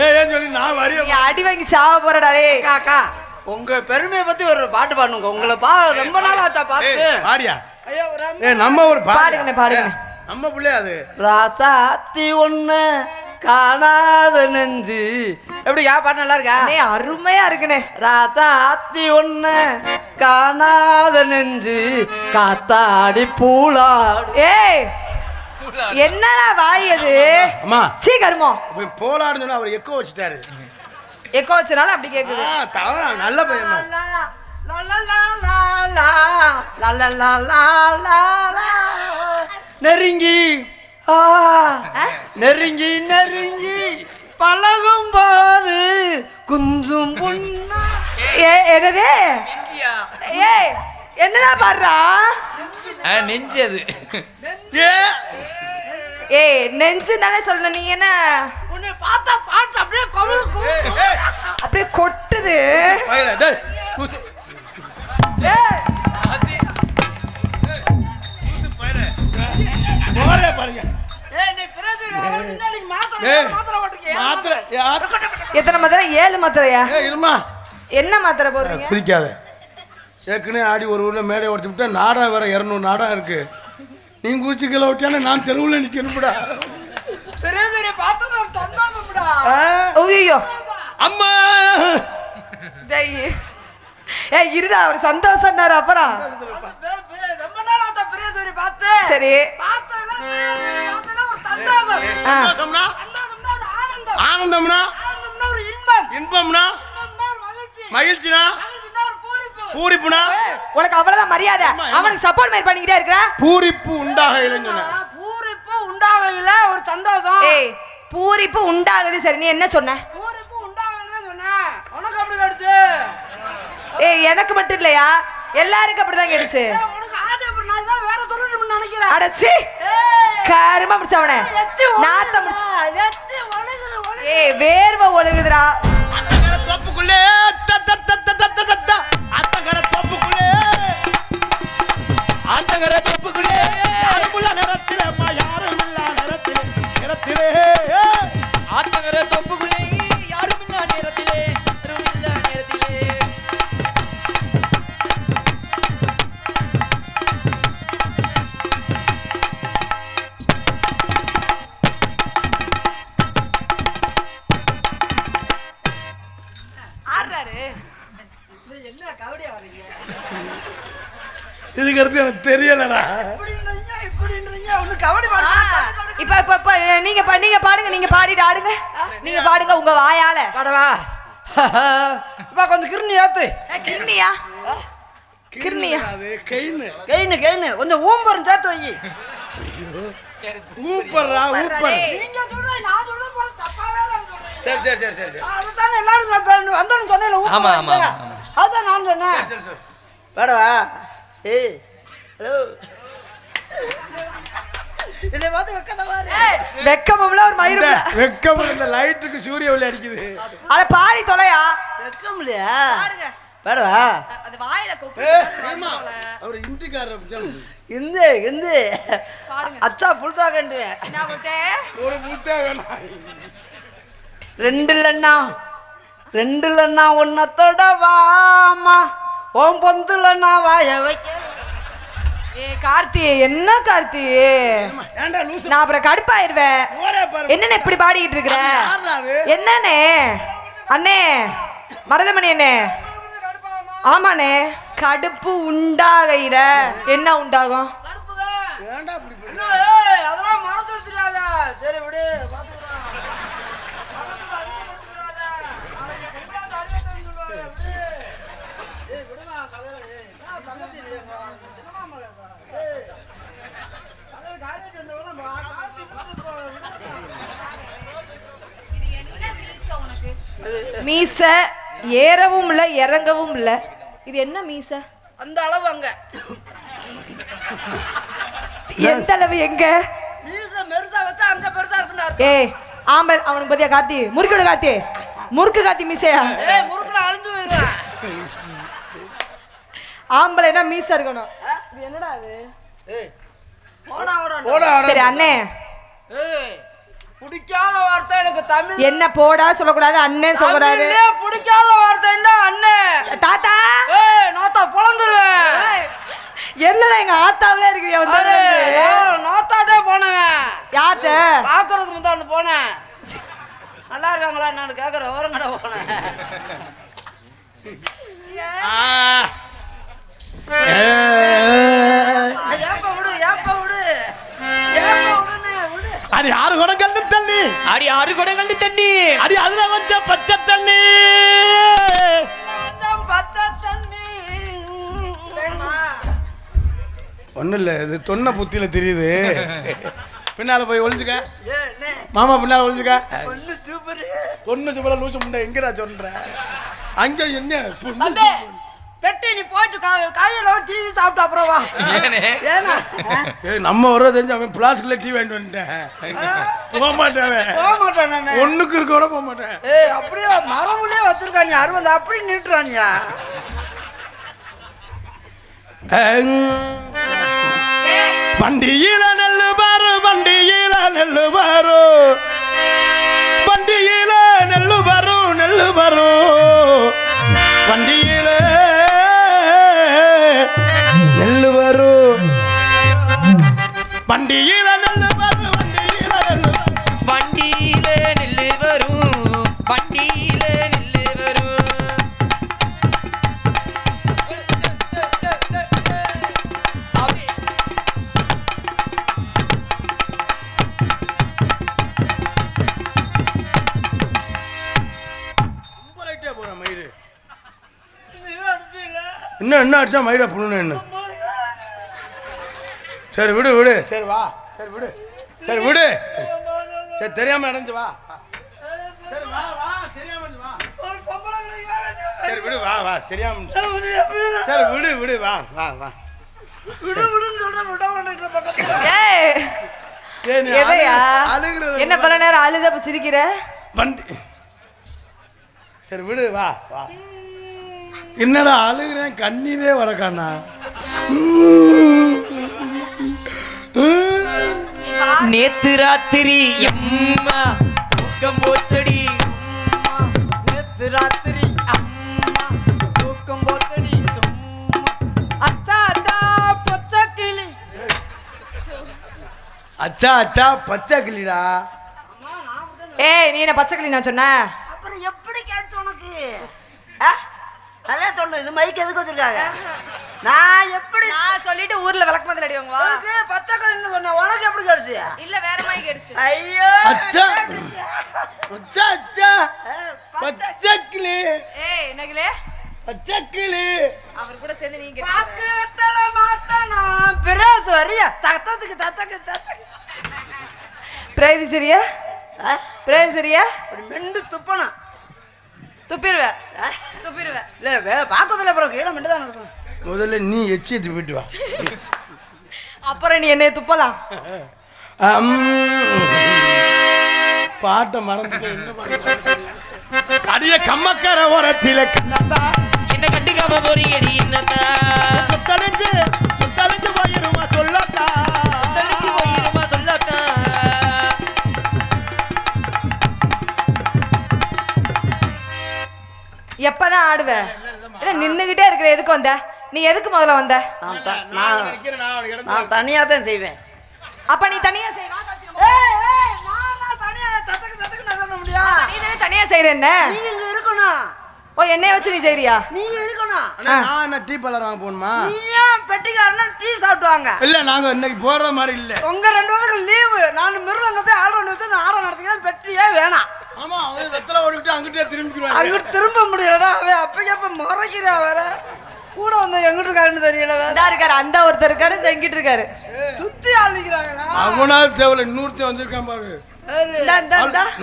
ஏன் சொல்லி நான் வரைய அடி வாங்கி சாவ போறடா. காக்கா உங்க பெருமையை பத்தி ஒரு பாட்டு பாடுங்க. உங்களை ரொம்ப நாள் ஆச்சா பாத்து. பாடியா? ஐயோ நம்ம ஒரு பாடுங்க பாடுங்க. நம்ம பிள்ளை அது. ராசாத்தி ஒண்ணு காணாத நெஞ்சு. எப்படி பாட்டு நல்லா இருக்கா? அருமையா இருக்குனே. ராசாத்தி ஒண்ணு காணாத நெஞ்சு காத்தாடி பூலாடு. ஏய் என்னடா வாய் அது? அம்மா சீக்கிரமோ போலாடுன்னு சொன்னா அவர் எக்கோ வச்சுட்டாரு. எக்கோ வச்சனால அப்படி கேக்குது. தவறா நல்ல பையன். நெருங்கி நெருங்கி நெருங்கி பழகும் போது குஞ்சும் புண்ணா. என்னது? ஏய் என்னடா பாடுறா? நெஞ்சு அது. ஏய் நெஞ்சு தானே சொல்ல. நீ என்ன உன்னை பார்த்தா பாட்டு அப்படியே கொட்டுது. எத்தனை மாத்திரை? 7 மாத்திரையா? என்ன மாத்திரை போடுறீங்க? பிடிக்காத. ஏற்கனவே ஆடி ஒரு ஊர்ல மேடை உடச்சு விட்டா நாடகம் வேற 200 நாடகம் இருக்கு. நீ குடிச்சுக்கல விட்டானே நான் தெருவில் நிற்கணும்டா. ஐயோ அம்மா இருடா அவர் சந்தோஷம். அப்புறம் சரி ஆனந்தம்னா இன்பம்னா மகிழ்ச்சினா பூரிப்புனா உனக்கு அவ்வளவுதான் மரியாதை. அவனுக்கு சப்போர்ட் மாதிரி பண்ணிக்கிட்டே இருக்கிற. பூரிப்பு உண்டாகலைன்னு சொன்ன. பூரிப்பு உண்டாகல ஒரு சந்தோஷம். ஏய் பூரிப்பு உண்டாகுது. சரி நீ என்ன சொன்ன? பூரிப்பு உண்டாகல சொன்ன. உனக்கு அப்படி கேடுச்சு? ஏய் எனக்கு மட்டும் இல்லையா, எல்லாருக்கும் அப்படிதான் கேடுச்சு. உனக்கு ஆதேபுர நான் தான் வேற சொல்லணும்னு நினைக்கிறேன். அடச்சி கருமா முடிச்சவனே நாத்த முடிச்சு. ஏய் வேர்வை ஒழுகுதுடா. அத்தகர தோப்புக்குள்ளே அத்தகர தோப்புக்குள்ளே அத்தகர தோப்புக்குள்ளே யாருமில்ல நேரத்திலே அம்மா யாருமில்ல நேரத்திலே ஆத்தங்கர தொப்புக்குள்ளே யாருமில்லா நேரத்திலே யாருமில்லா நேரத்திலே. என்ன கவடியா வரீங்க? இதுக்கு அடுத்து எனக்கு தெரியலடா. இப்ப நீங்க பாடுங்க. நீங்க பாடிட்டு ஆடுங்க. நீங்க பாடுங்க உங்க வாயால. பாடவா? இப்ப கொஞ்சம் கிருணி ஏத்து. கிருணியா? கிருணியா? கைன்னு கைன்னு கொஞ்சம் ஊம்பரம் சேர்த்து வை. ஊப்பர்ரா ஊப்பர். நீங்க சொல்ற நான் சொல்ற போல தப்பாவே சரி சரி சரி சரி. அதுதான் எல்லாரும் வந்தோன்னு சொன்னேன். ஆமா ஆமா அதான் நான் சொன்னேன். சரி சரி. பாடவா? ஏய் ஹலோ என்னை பார்த்து வெக்கமும்ல ஒரு மயிரும் இல்ல. வெக்கம் இந்த லைட்டுக்கு சூரிய ஒளி அடிக்குது. அட பாடி தொலையா. வெக்கம் இல்லையா? பாடுங்க. பாடவா? அது வாயில கொப்பு. அவர் இந்திக்காரர் இந்து அச்சா புல்தா கண்டுவேன். என்ன போட்டே? ஒரு புல்தா வேணா. ரெண்டுலண்ணா ஒன்னத்தோட வாமா ஓம் பொந்துலண்ணா வாய வைக்க. ஏ கார்த்தி, என்ன கார்த்தி, ஏன்டா லூசு? நான் அப்புறம் கடுப்பாயிருவேன். ஓரே பாரு. என்னன்னு இப்படி பாடிக்கிட்டு இருக்கிற? யாருடா அது? என்னண்ணே? அண்ணே மருதமணி அண்ணே. ஆமாண்ணே. கடுப்பு உண்டாகையில என்ன உண்டாகும்? ஏன்டா இப்படி பண்ண? என்ன, ஏய், அதெல்லாம் மறந்து வச்சிடாத. சரி விடு, பாத்துக்கலாம். மீச ஏறவும் இல்ல இறங்கவும் இல்ல. இது என்ன மீச? அந்த அளவு அங்க எந்த அளவு எங்க? மீச மெருசா வச்சா அங்க பெருசா இருக்குன்னு. ஏய் ஆம்பல் அவனுக்கு பத்தியா கார்த்தி? முறுக்கு கார்த்தி, முறுக்கு கார்த்தி மீசையா? ஏய் முறுக்குல அழிஞ்சு போயிடுவேன். ஆம்பளைனா மீச இருக்கணும். இது என்னடா அது? ஏய் போடா போடா, போடா. சரி அண்ணே, ஏய் பிடிக்காத வார்த்தை எனக்கு தமிழ். என்ன போடா சொல்லக்கூடாது, அண்ணன் சொல்லக்கூடாது. தமிழ்லயே பிடிக்காத வார்த்தைன்னா அண்ணே. தாத்தா, ஏய் நாத்தா பொளந்துருவேன். என்னடா எங்க ஆத்தாவில இருக்கிறியா வந்து? நாத்தாட்டே போனவன். யார்ட்ட? பாக்குறதுக்கு முந்தா வந்து போனேன். நல்லா இருக்காங்களா நான் கேக்குறேன். ஓரங்கடை போனேன். ஏப்ப விடு, ஏப்ப விடு, ஏப்ப விடுனே விடு. அடி 6 குடம் கல்லு தண்ணி, அடி 6 குடங்கள் தண்ணி, அடி அதுல கொஞ்சம் பச்சை தண்ணி. பச்சை தண்ணி. ஒன்றும் இல்லை, இது தொன்ன புத்தியில தெரியுது. பின்னால போய் ஒளிஞ்சுக்க, ஏய் அண்ணே, மாமா பின்னால ஒளிஞ்சுக்க. பொண்ணு சூப்பர். பொண்ணு சுபல லூசு முண்டை எங்கடா சொல்ற? அங்க என்ன பொண்ணு? தம்பி பெட்டி நீ போயிட்டு காலையில டீ சாப்பிட்டு அப்புறம் வா. ஏன்னா ஏய், நம்ம வர தெரிஞ்சு அவன் பிளாஸ்க்ல டீ வாங்கிட்டு வந்துட்டேன். போக மாட்டேன், போக மாட்டேன் நானு. ஒண்ணுக்கு இருக்க கூட போக மாட்டேன். ஏய் அப்படியே மரமுள்ளே வச்சிருக்காங்க 60 அப்படி நீட்டுறானியா. வண்டியில நெல்லு பாரு, வண்டியில நெல்லு பாரு, வண்டியில நெல்லு பாரு, நெல்லு பாரு, வண்டியில நெல்லு பாரு, வண்டியில நெல்லு பாரு, வண்டியில நெல்லு பாரு. வண்டியில நெல்லு வரும், வண்டியில நெல்லு வரும். போறேன் மயிறு. இன்னும் என்ன அடிச்சா மயிரை புண்ணு என்ன? சரி விடு விடு, சரி வா, சரி விடு, சரி விடு, சரி தெரியாம நடந்து வா, சரி வா வா, தெரியாம வா, சரி விடு வா வா, தெரியாம, சரி விடு விடு, வா வா வா, விடு விடுன்னு சொல்றேன். விட மாட்டேங்கிற பக்கத்துல. ஏய் ஏய், நீ எதையா? அழுகுறது என்ன பல நேரம் அழுத அப்ப சிரிக்கிற? வண்டி, சரி விடு வா வா. என்னடா அழுகுறேன், கண்ணீரே வரக்கானா? நேத்து ராத்திரி அம்மா தூக்கம் போச்சடி, நேத்து ராத்திரி அம்மா தூக்கம் போத்தடி சும்மா. அத்தா அத்தா பச்சை கிளி. அச்சா அச்சா பச்சை கிளிடா. ஏய் நீ என்ன பச்சை கிளி நான் சொன்ன? அப்புறம் எப்படி கேட்டு உனக்கு? அதே தொண்டு இது மைக் எதுக்கு வச்சிருக்காங்க? நான் எப்படி நான் சொல்லிட்டு ஊர்ல விளக்கமதில் அடிவாங்க வா. உனக்கு பச்சை கிளின்னு சொன்னேன். உனக்கு எப்படி கேடுச்சு? இல்ல வேற மாதிரி கேடுச்சு. ஐயோ அச்சா அச்சா அச்சா பச்சை கிளி, ஏய் என்ன கிளி? பச்சை கிளி. அவர் கூட சேர்ந்து நீங்க பக்கத்துல மாட்டானா பிரேஸ் வரியா தத்தத்துக்கு தத்தக்கு தத்தக்கு. பிரேதி சரியா? பிரேதி சரியா? ஒரு மெண்டு துப்பனா துப்பிடுவேன் துப்பிடுவேன். இல்ல பாக்கத்துல அப்புறம் கீழே மெண்டு தான் இருக்கும். முதல்ல நீ எச்சி துப்பிட்டு வா. அப்புறம் நீ என்னை துப்பலாம். பாட்டை மறந்துட்டு என்ன பண்ண? அடிய கம்மக்கார ஓரத்தில கண்ணத்தா என்ன கண்டுக்காம போறீங்கடி என்னத்தா? சுத்தலைஞ்சு சுத்தலைஞ்சு போயிருமா சொல்லத்தா, தடுத்து போயிருமா சொல்லத்தா? எப்பதான் ஆடுவ? இல்ல நின்னுகிட்டே இருக்கிற, எதுக்கு வந்த நீ? எதுக்கு முதல்ல வந்த? நான் தனியா தான் செய்வேன். அப்ப நீ தனியா செய். நீ தானே தனியா செய்யற. என்ன நீங்க இங்க இருக்கணும். ஓ, என்னைய வச்சு நீ செய்றியா? நீங்க இருக்கணும். நான் என்ன டீ பார்லர் வாங்க போகணுமா? நீங்க பெட்டிக்காரனா டீ சாப்பிடுவாங்க. இல்ல நாங்க இன்னைக்கு போற மாதிரி இல்ல. உங்க 2 வாரத்துக்கு லீவு. நான் மிருதங்கத்தை ஆர்டர் வச்சு நான் ஆர்டர் நடத்திக்கிறேன். பெட்டியே வேணாம். ஆமா, அவன் வெத்தலை ஓடிக்கிட்டு அங்கிட்டே திரும்பிடுவாங்க. அங்கிட்டு திரும்ப முடியலடா. அவன் அப்ப முறைக்கிறா வேற. கூட வந்து எங்கிட்டு இருக்காருன்னு தெரியல. இதா இருக்காரு, அந்த ஒருத்தர் இருக்காரு, இந்த எங்கிட்டு இருக்காரு. சுத்தி ஆளிக்கிறாங்களா? அவனாவது தேவையில்ல, இன்னொருத்தன் வந்திருக்கான் பாரு.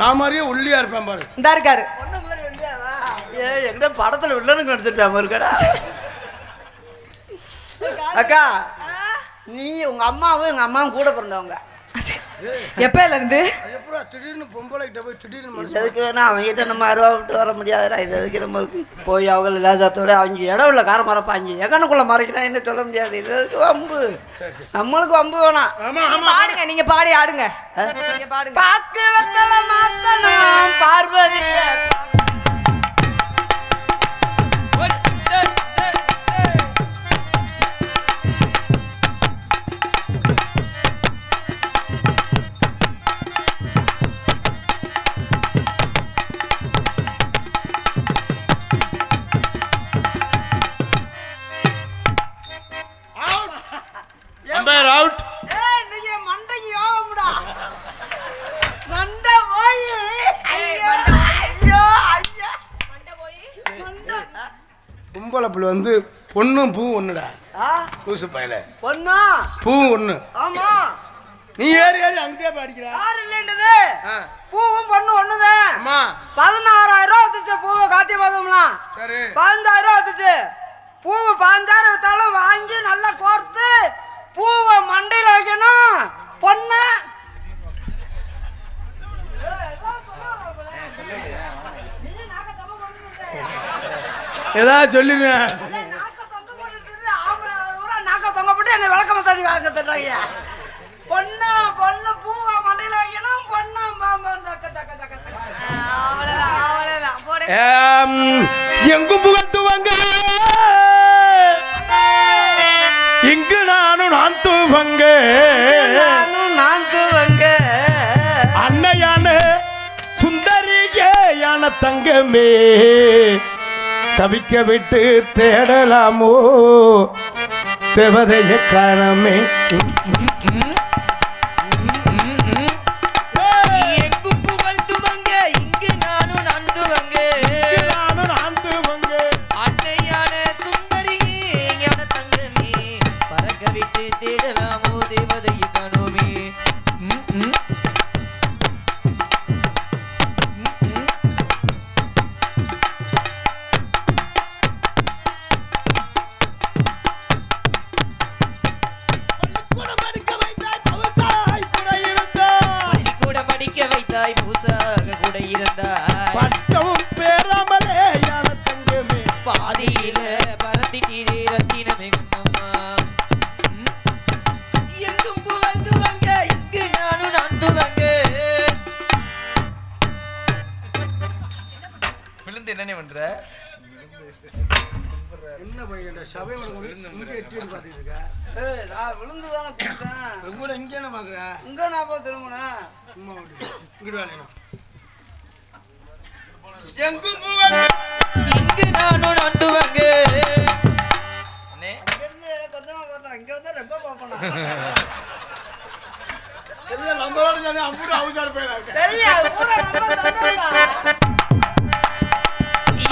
நான் மாதிரியே ஒல்லியா இருப்பேன் பாரு. இந்தா இருக்காரு. ஒண்ணு மாதிரி இல்லையாவா? எங்கிட்ட படத்துல வில்லனுக்கு நடிச்சிருப்பேன் இருக்கடா. அக்கா, நீ உங்க அம்மாவும் எங்க அம்மாவும் கூட பிறந்தவங்க. எப்பல இருந்து? எப்படா திடீர்னு பொம்பளை கிட்ட போய் திடீர்னு எதுக்கு வேணா அவங்ககிட்ட நம்ம அருவா விட்டு வர முடியாதுடா. இது எதுக்கு நம்மளுக்கு போய் அவங்க லேசாத்தோட அவங்க இடம் உள்ள கார மறைப்பாங்க. எங்கனுக்குள்ள மறைக்கணும் என்ன சொல்ல முடியாது. இது எதுக்கு வம்பு? நம்மளுக்கு வம்பு வேணாம். பாடுங்க, நீங்க பாடி ஆடுங்க. நீங்க பாடுங்க. பாக்கு வெத்தல மாத்தலாம் பார்வதி. Umpire out. நீங்க மண்டைக்கு யோகம்டா. மண்டை போய் ஐயோ ஐயோ ஐயோ மண்ட போய் பொம்பளை புள்ள வந்து பொண்ணும் பூவும் ஒண்ணுடா. பூசு பயல பொண்ணா பூவும் ஒண்ணு. ஆமா, நீ ஏறி ஏறி அங்கிட்டே பாடிக்கிற. யார் இல்லைன்றது? பூவும் பொண்ணு ஒண்ணுதான். அம்மா 16,000 ரூபா வந்துச்சு. பூவை காத்தி பார்த்தோம்லாம் சரி 15,000 ரூபா வந்துச்சு. பூவை 15,000 வித்தாலும் வாங்கி நல்லா கோர்த்து பூவை மண்டையில வைக்கணும். பொண்ணு ஏதாவது சொல்லிடுவேன். நாக்க தொங்க போட்டு என்ன விளக்கமா தண்ணி வாங்க தர்றாங்க. பொண்ணு பொண்ணு பூவை மண்டையில வைக்கணும். பொண்ணு அவ்வளவுதான், அவ்வளவுதான். போடு. எங்கும் புகழ்த்துவாங்க, இங்கு நானும் நான் தூவங்க. நான் தூவங்க அன்னையான சுந்தரியே யான தங்கமே, தவிக்க விட்டு தேடலாமோ தேவதைய காணமே. எங்கும் புகழ்த்துவங்க, இங்கு நானும் நான் துவங்க. அன்னையான சுந்தரியே ஞான தங்கமே, பறக்க விட்டு தேடலாமோ தேவதையை காணோமே. பள்ளிக்கூட படிக்க வைத்தாய் பூசாக கூட இருந்தாய். பட்டமும் பேராமலே யான தங்கமே, பாதியில பறந்திட்டீரே ரத்தினமே கண்ணம்மா. எங்கும் புகழ்ந்துவங்க, இங்கு நானும் நான் துவங்க. விழுந்து என்னனே பண்ற? என்ன பையன் சபை இங்கே எட்டி பார்த்துட்டு இருக்க? நான் விழுந்துதானே போட்டேன். கூட இங்கே என்ன பாக்குற? இங்க நான் போய் திரும்பினேன். சும்மா இங்கிட்டு வேலையா? எங்கும் புகழ் இங்கு நானும் நான் துவங்க. அண்ணே இங்கிருந்து கொஞ்சமா பார்த்தேன். இங்க வந்தா ரொம்ப பார்ப்பேன். எல்லாம் நம்மளோட சேர்ந்து அம்பூட்டு அவசர போயிடாங்க. தெரியாது கூட நம்ம சொன்னோம்டா.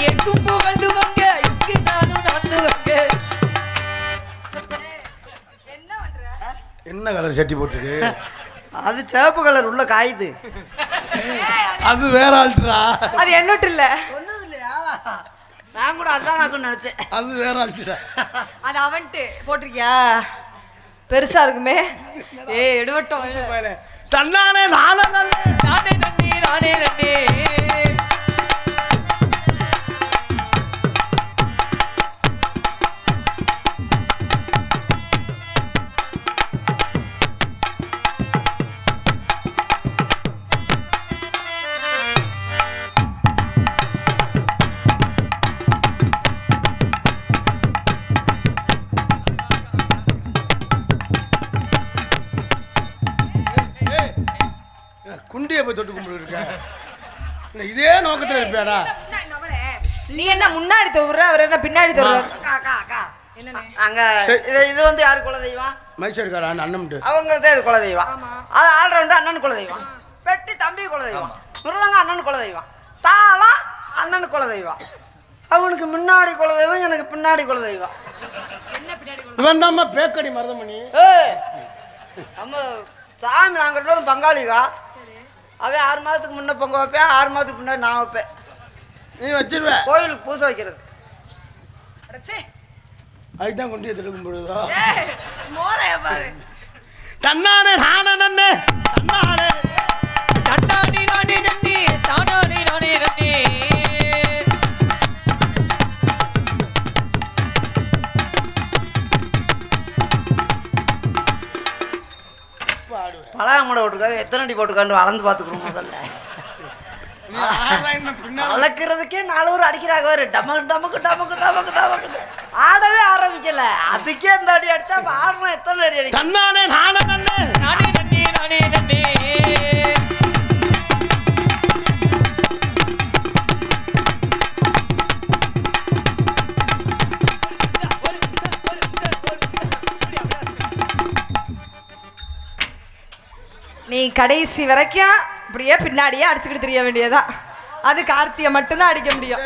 எங்கும் புகழ்ந்துவங்க, இங்கு நானும் நான் துவங்க. என்ன பண்ற? என்ன கலர் சட்டி போட்டுது? அது சிவப்பு கலர் உள்ள காயுது. அது வேற ஆள்றா. அது என்னட்டு இல்ல, ஒண்ணும் இல்லையா? நான் கூட அதான் நான் நினைச்சேன். அது வேற ஆள்றா. அது அவன்ட்டு போட்டிருக்கியா? பெருசா இருக்குமே. எடுவட்டும். தன்னானே நானே நானே நன்னே நானே நன்னே. பிள்ளைய போய் தொட்டு கும்பிட்டு இருக்க இதே நோக்கத்தில் இருப்பியாடா நீ என்ன முன்னாடி தோற அவர் என்ன பின்னாடி தோற அங்க இது வந்து யாரு குலதெய்வம் மைசூர்கார அண்ணன் அவங்கள்ட்ட இது குலதெய்வம் அது ஆல்ரவுண்டர் அண்ணன் குலதெய்வம் பெட்டி தம்பி குலதெய்வம் மிருதங்க அண்ணன் குலதெய்வம் தாளம் அண்ணன் குலதெய்வம் அவனுக்கு முன்னாடி குலதெய்வம் எனக்கு பின்னாடி குலதெய்வம் இவன் தான் பேக்கடி மருதமணி நம்ம சாமி நாங்கள் ரெண்டு பேரும் பங்காளிகா அவன் 6 மாதத்துக்கு முன்ன பொங்க வைப்பேன் 6 மாதத்துக்கு முன்னாடி நான் வைப்பேன் நீ வச்சிருவ கோயிலுக்கு பூசை வைக்கிறது அதுதான் கொண்டு எடுத்துக்கும் பொழுதோ பாரு தன்னானே நானே நன்னே தன்னானே தன்னானே நானே நன்னே தானானே நானே நன்னே பழகமடை போட்டுருக்காரு எத்தனை அடி போட்டுக்காண்டு அளந்து பார்த்துக்கணும் முதல்ல அளக்கிறதுக்கே 4 ஊர் அடிக்கிறாங்க வேறு டமக்கு டமக்கு டமக்கு டமக்கு டமக்கு ஆடவே ஆரம்பிக்கல அதுக்கே இந்த அடி அடிச்சா ஆடணும் எத்தனை அடி அடி தன்னானே நானே நன்னே நானே நன்னே நானே நன்னே நீ கடைசி வரைக்கும் இப்படியே பின்னாடியே அடிச்சுக்கிட்டு தெரிய வேண்டியதான் அது கார்த்தியை மட்டும்தான் அடிக்க முடியும்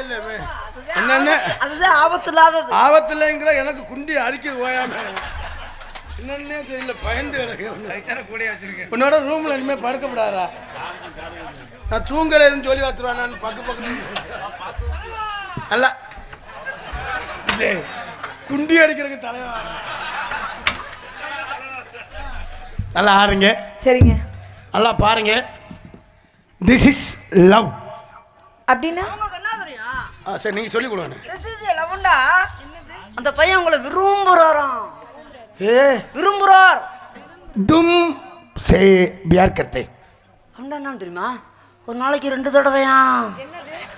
என்னென்ன அதுதான் ஆபத்து இல்லாதது ஆபத்துலங்கிற எனக்கு குண்டி அடிக்கிறது ஓயாம என்னன்னே தெரியல பயந்து கிடக்கு உன்னோட ரூம்ல இனிமே படுக்கப்படாதா நான் தூங்கலைன்னு சொல்லி வச்சுருவேன் நான் பக்கு நல்லா குண்டி அடிக்கிறதுக்கு தலைவா நல்லா ஆடுங்க சரிங்க நல்லா பாருங்க திஸ் இஸ் லவ் அப்படின்னா என்ன தெரியும் சரி நீங்கள் சொல்லிக் கொடுங்க லவ்ண்டா அந்த பையன் உங்களை விரும்புறாராம் ஏ விரும்புறார் தும் சே பியார் கர்த்தே அவன்டா என்ன தெரியுமா ஒரு நாளைக்கு 2 தடவையா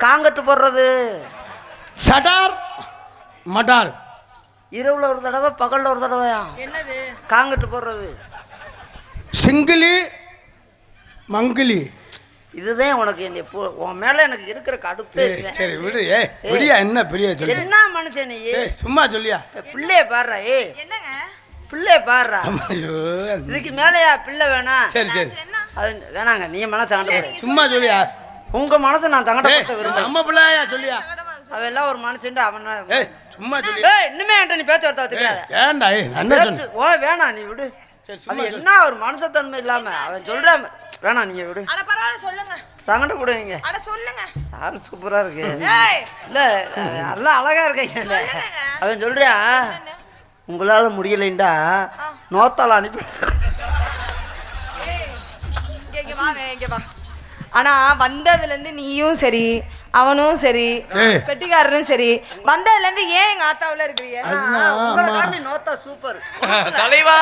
காங்கட்டு போடுறது சடார் மடார் இரவுல ஒரு தடவை பகல்ல ஒரு தடவையா என்னது காங்கட்டு போடுறது சிங்கிலி மங்கிலி இதுதான் உனக்கு உன் மேல எனக்கு இருக்கிற கடுப்பே சரி விடு விடியா என்ன பெரிய சொல்லி என்ன மனுஷன் நீ சும்மா சொல்லியா பிள்ளைய பாடுறா என்னங்க பிள்ளைய பாடுறா ஐயோ இதுக்கு மேலையா பிள்ளை வேணாம் சரி சரி அது வேணாங்க நீ மனசு சங்கட சும்மா சொல்லியா உங்க மனசை நான் சங்கடப்படுத்த விரும்புறேன் நம்ம பிள்ளையா சொல்லியா அவெல்லாம் ஒரு மனுஷன் அவன் சும்மா சொல்லி இன்னுமே என்கிட்ட நீ பேச்சுவார்த்தை வச்சுக்கிறாத ஏன்டா என்ன சொன்ன வேணாம் நீ விடு அது என்ன ஒரு மனுஷத்தன்மை இல்லாம அவன் சொல்றான் வேணாம் நீங்க விடு அட பரவாயில்லை சொல்லுங்க சங்கட போடுவீங்க அட சொல்லுங்க ஆள் சூப்பரா இருக்கு ஏய் இல்ல நல்லா அழகா இருக்கீங்க அவன் சொல்றான் உங்களால முடியலைண்டா நோத்தால அனுப்பி இங்க வா ஆனா வந்ததுல இருந்து நீயும் சரி அவனும் சரி பெட்டிக்காரனும் சரி வந்ததுல இருந்து ஏன் எங்க ஆத்தாவுல இருக்கிறீங்க உங்களை நோத்தா சூப்பர் தலைவா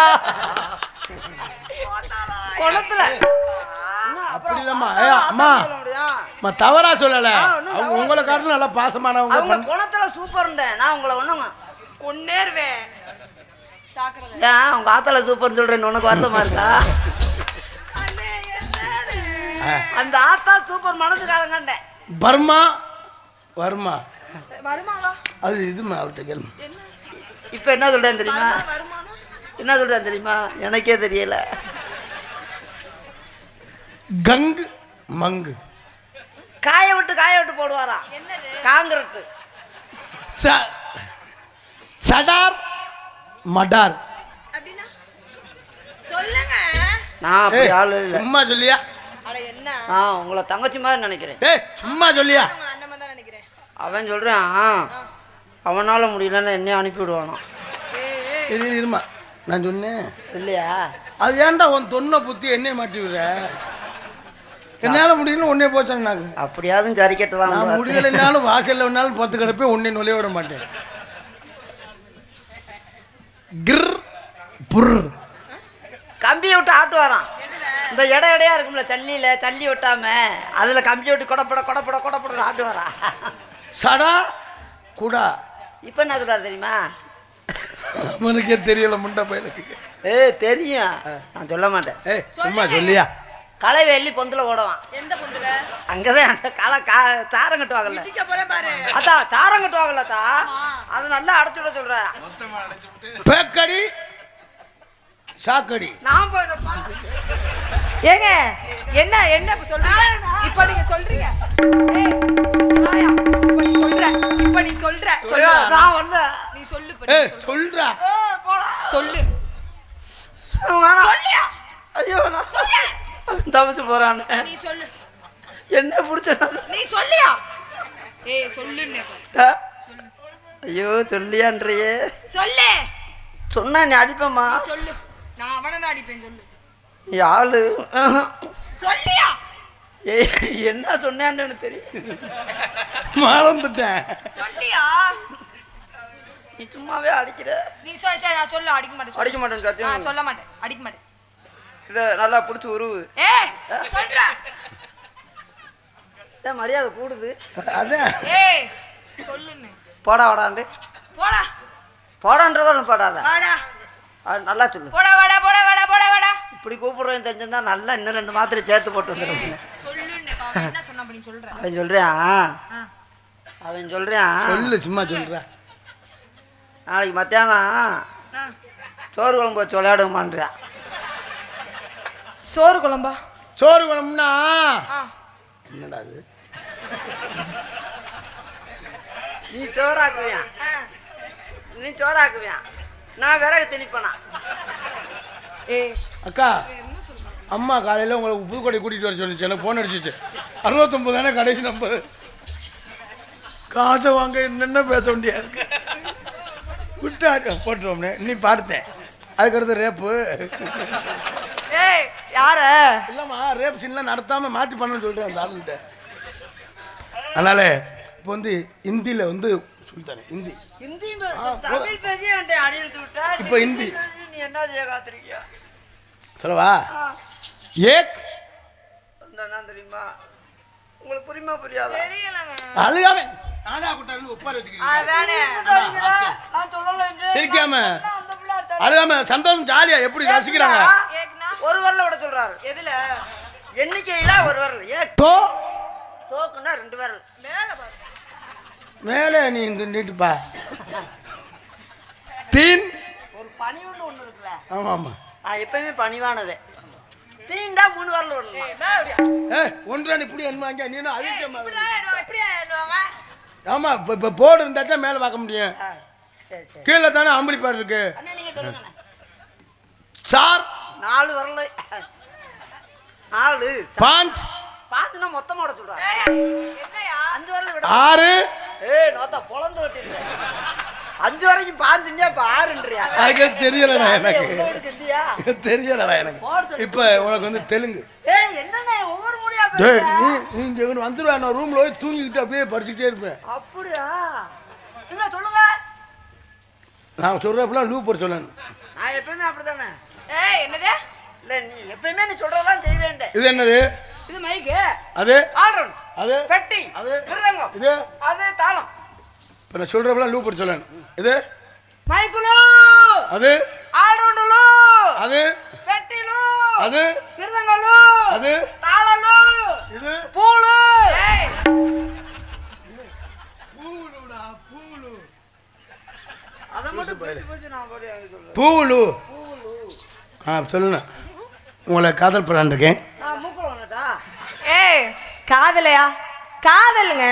குளத்துல அப்படி இல்லம்மா அம்மா தவறா சொல்லல உங்களை காரணம் நல்லா பாசமானவங்க அவங்க குளத்துல சூப்பர்ண்டேன் நான் உங்களை ஒண்ணுங்க கொன்னேருவேன் ஏன் உங்க ஆத்தால சூப்பர்னு சொல்றேன் உனக்கு வருத்தமா இருக்கா அந்த ஆத்தா சூப்பர் மனசுக்காரங்கண்ட பர்மா வர்மா வருமாவா அது இதுமா அவர்கிட்ட கேள்வி இப்ப என்ன சொல்றேன் தெரியுமா என்ன சொல்றேன் தெரியுமா எனக்கே தெரியல கங்கு மங்கு காய விட்டு போடுவாரா காங்கிரட்டு சடார் மடார் சொல்லுங்க நான் அப்படி ஆளு இல்லை சும்மா சொல்லியா நான் உங்களை தங்கச்சி மாதிரி நினைக்கிறேன் சும்மா சொல்லியா அவன் சொல்றான் அவனால முடியலன்னு என்னைய அனுப்பி விடுவானோ இருமா நான் சொன்னேன் இல்லையா அது ஏன்டா உன் தொன்னை புத்தி என்னைய மாட்டி விடுற என்னால முடியல உன்னே போச்சேன் அப்படியாவது சரி கட்டலாம் நான் முடியலைன்னாலும் வாசல்ல வேணாலும் பத்து கிடப்பே உன்னை நுழைய விட மாட்டேன் கிர் புர் கம்பியை விட்டு ஆட்டு வரான் இந்த இடையா இருக்கும்ல சல்லியில சல்லி விட்டாம அதுல கம்பியை விட்டு கொடப்பட ஆட்டு வரான் சடா குடா இப்ப என்ன சொல்றாரு தெரியுமா அவனுக்கே தெரியல முண்டை பையனுக்கு தெரியும் நான் சொல்ல மாட்டேன் சும்மா சொல்லியா களைவெள்ளி பொந்துல ஓடுவான். எந்த பொந்துல? அங்கதான் அந்த சாரம் கட்டுவாங்கல்ல. இடிக்க போற பாரு. அதான் சாரம் கட்டுவாங்கல்ல தா. அது நல்லா அடைச்சு விட சொல்றேன். பேக்கடி சாக்கடி. நான் போய் ஏங்க என்ன என்ன சொல்றீங்க? இப்ப நீங்க சொல்றீங்க. ஏய் வாயா. இப்ப நீ சொல்ற. சொல்லு. நான் வந்தேன். நீ சொல்லு. ஏய் சொல்றா. போடா. சொல்லு. சொல்லியா? ஐயோ நான் சொல்ல. தவிச்சு போறானே. நீ சொல்லு. என்ன புடிச்சா? நீ சொல்லியா? ஏய் சொல்லுன்னு. சொல்லு. ஐயோ சொல்லியான்றியே. சொல்லு. சொன்னா நீ அடிப்பேம்மா. நீ சொல்லு. நான் அவனை தான் அடிப்பேன் சொல்லு. நீ ஆளு. சொல்லியா? ஏய் என்ன சொன்னேன்னு எனக்கு தெரியும். மறந்துட்டேன். சொல்லியா? நீ சும்மாவே அடிக்கிற. நீ சரி நான் சொல்ல அடிக்க மாட்டேன். அடிக்க மாட்டேன் சத்தியம். நான் சொல்ல மாட்டேன். அடிக்க மாட்டேன். இத நல்லா புடிச்சு உருவு. ஏய் சொல்றா. ஏன் மரியாதை கூடுது? அதான். ஏய் சொல்லுன்னு. போடா வாடாண்டு. போடா. போடான்றத போடாத. வாடா. நல்லா சொல்லு. போடா வாடா போடா வாடா போடா வாடா. இப்படி கூப்பிடுறேன்னு தெரிஞ்சிருந்தா நல்லா இன்னும் 2 மாத்திரை சேர்த்து போட்டு வந்துடுவேன். சொல்லுன்னு. அவன் என்ன சொன்னா அப்படி சொல்ற? அவன் சொல்றான். அவன் சொல்றான். சொல்லு சும்மா சொல்றா. நாளைக்கு மத்தியானம் சோறு குழம்பு வச்சு விளையாடுமான்றியா? சோறு குழம்பா? சோறு குழம்புனா என்னடா அது? நீ சோறாக்குவியா? நீ சோறாக்குவியா? நான் விறகு திணிப்பேனா? ஏய் அக்கா அம்மா காலையில் உங்களை புதுக்கோட்டை கூட்டிகிட்டு வர சொல்லிச்சு. எனக்கு ஃபோன் அடிச்சிச்சு. 69 தானே கடைசி நம்பர். காசை வாங்க என்னென்ன பேச வேண்டியா இருக்கு. விட்டா போட்டுருவோம்னே. நீ பார்த்தேன். அதுக்கடுத்து ரேப்பு. ஏய் யார? இல்லைம்மா ரேப் சீன்லாம் நடத்தாமல் மாற்றி பண்ணணும்னு சொல்கிறேன் அந்த ஆளுகிட்ட. அதனால் இப்போ வந்து ஹிந்தியில் வந்து சொல்லித்தானே ஹிந்தி. ஹிந்தி தமிழ் பேசி அடி எடுத்து விட்டா. இப்போ ஹிந்தி நீ என்ன செய்ய காத்திருக்கியா? சொல்லவா? ஏக் என்ன தெரியுமா? உங்களுக்கு புரியுமா புரியாதா? தெரியலங்க. அழுகாம நானா கூட்டாளி உட்கார வச்சுக்கிறீங்க. அதானே. நான் சொல்லல. சிரிக்காம அழுகாம சந்தோஷம் ஜாலியா எப்படி ரசிக்கிறாங்க. ஏக்னா ஒரு வரல விட சொல்றாரு. எதுல? எண்ணிக்கையில ஒரு வரல. ஏ தோ தோக்குன்னா 2 வரல். மேல பாரு. மேலே நீ இங்க நீட்டுப்பா. தீன் ஒரு பணிவுன்னு ஒண்ணு இருக்குல்ல. ஆமா ஆமா. நான் எப்பவுமே பணிவானதே. தீண்டா 3 வரல வரணும். ஏய் ஒன்றா இப்படி என்னவாங்க நீனும் அழிச்ச மாதிரி. இப்படி ஆடுவாங்க. ஆமா இப்போ போர்டு இருந்தா தான் மேலே பார்க்க முடியும். சரி சரி. கீழே தானே அம்பளிப்பாடு இருக்கு. அண்ணா நீங்க சொல்லுங்க. சார் 4 வரல. 4 5 பாத்துனா மொத்தமா விட சொல்றாரு. என்னையா? 5 வரல விட. 6 ஏய் நாத்தா பொளந்து விட்டீங்க. 5 வரைக்கும் 5ன்றியா இப்ப 6ன்றியா? அதுக்கு தெரியலடா எனக்கு. இல்லையா? தெரியலடா எனக்கு. இப்போ உனக்கு வந்து தெலுங்கு. ஏய் என்னண்ணே ஒவ்வொரு முடியா டேய் பேசுற? நீ இங்க வந்து வந்துருவா. நான் ரூம்ல போய் தூங்கிக்கிட்டு அப்படியே படிச்சுக்கிட்டே இருப்பேன். அப்படியா? என்ன சொல்லுங்க. நான் சொல்றப்பலாம் லூப் போட சொல்லணும். நான் எப்பவுமே அப்படிதானே. ஏய் என்னது? இல்ல நீ எப்பவுமே நீ சொல்றதெல்லாம் செய்வேன். இது என்னது? இது மைக்கு. அது ஆல்ரவுண்ட். அது பெட்டி. அது மிருதங்கம். இது அது தாளம். இப்போ நான் சொல்றப்பலாம் லூப் போட சொல்லணும். இது மைக்குலு. அது ஆல்ரவுண்டுலு. அது பெட்டிலு. அது மிருதங்கலு. அது தாளலு. இது பூலு. ஏய் பூலுடா பூலு. அத மட்டும் பேசி நான் போய் சொல்றேன். பூலு. பூலு. சொல்லுண்ணா. உங்களை காதல் பண்ணலான்னு இருக்கேன். நான் மூக்குல வந்துட்டா. ஏய் காதலையா? காதலுங்க.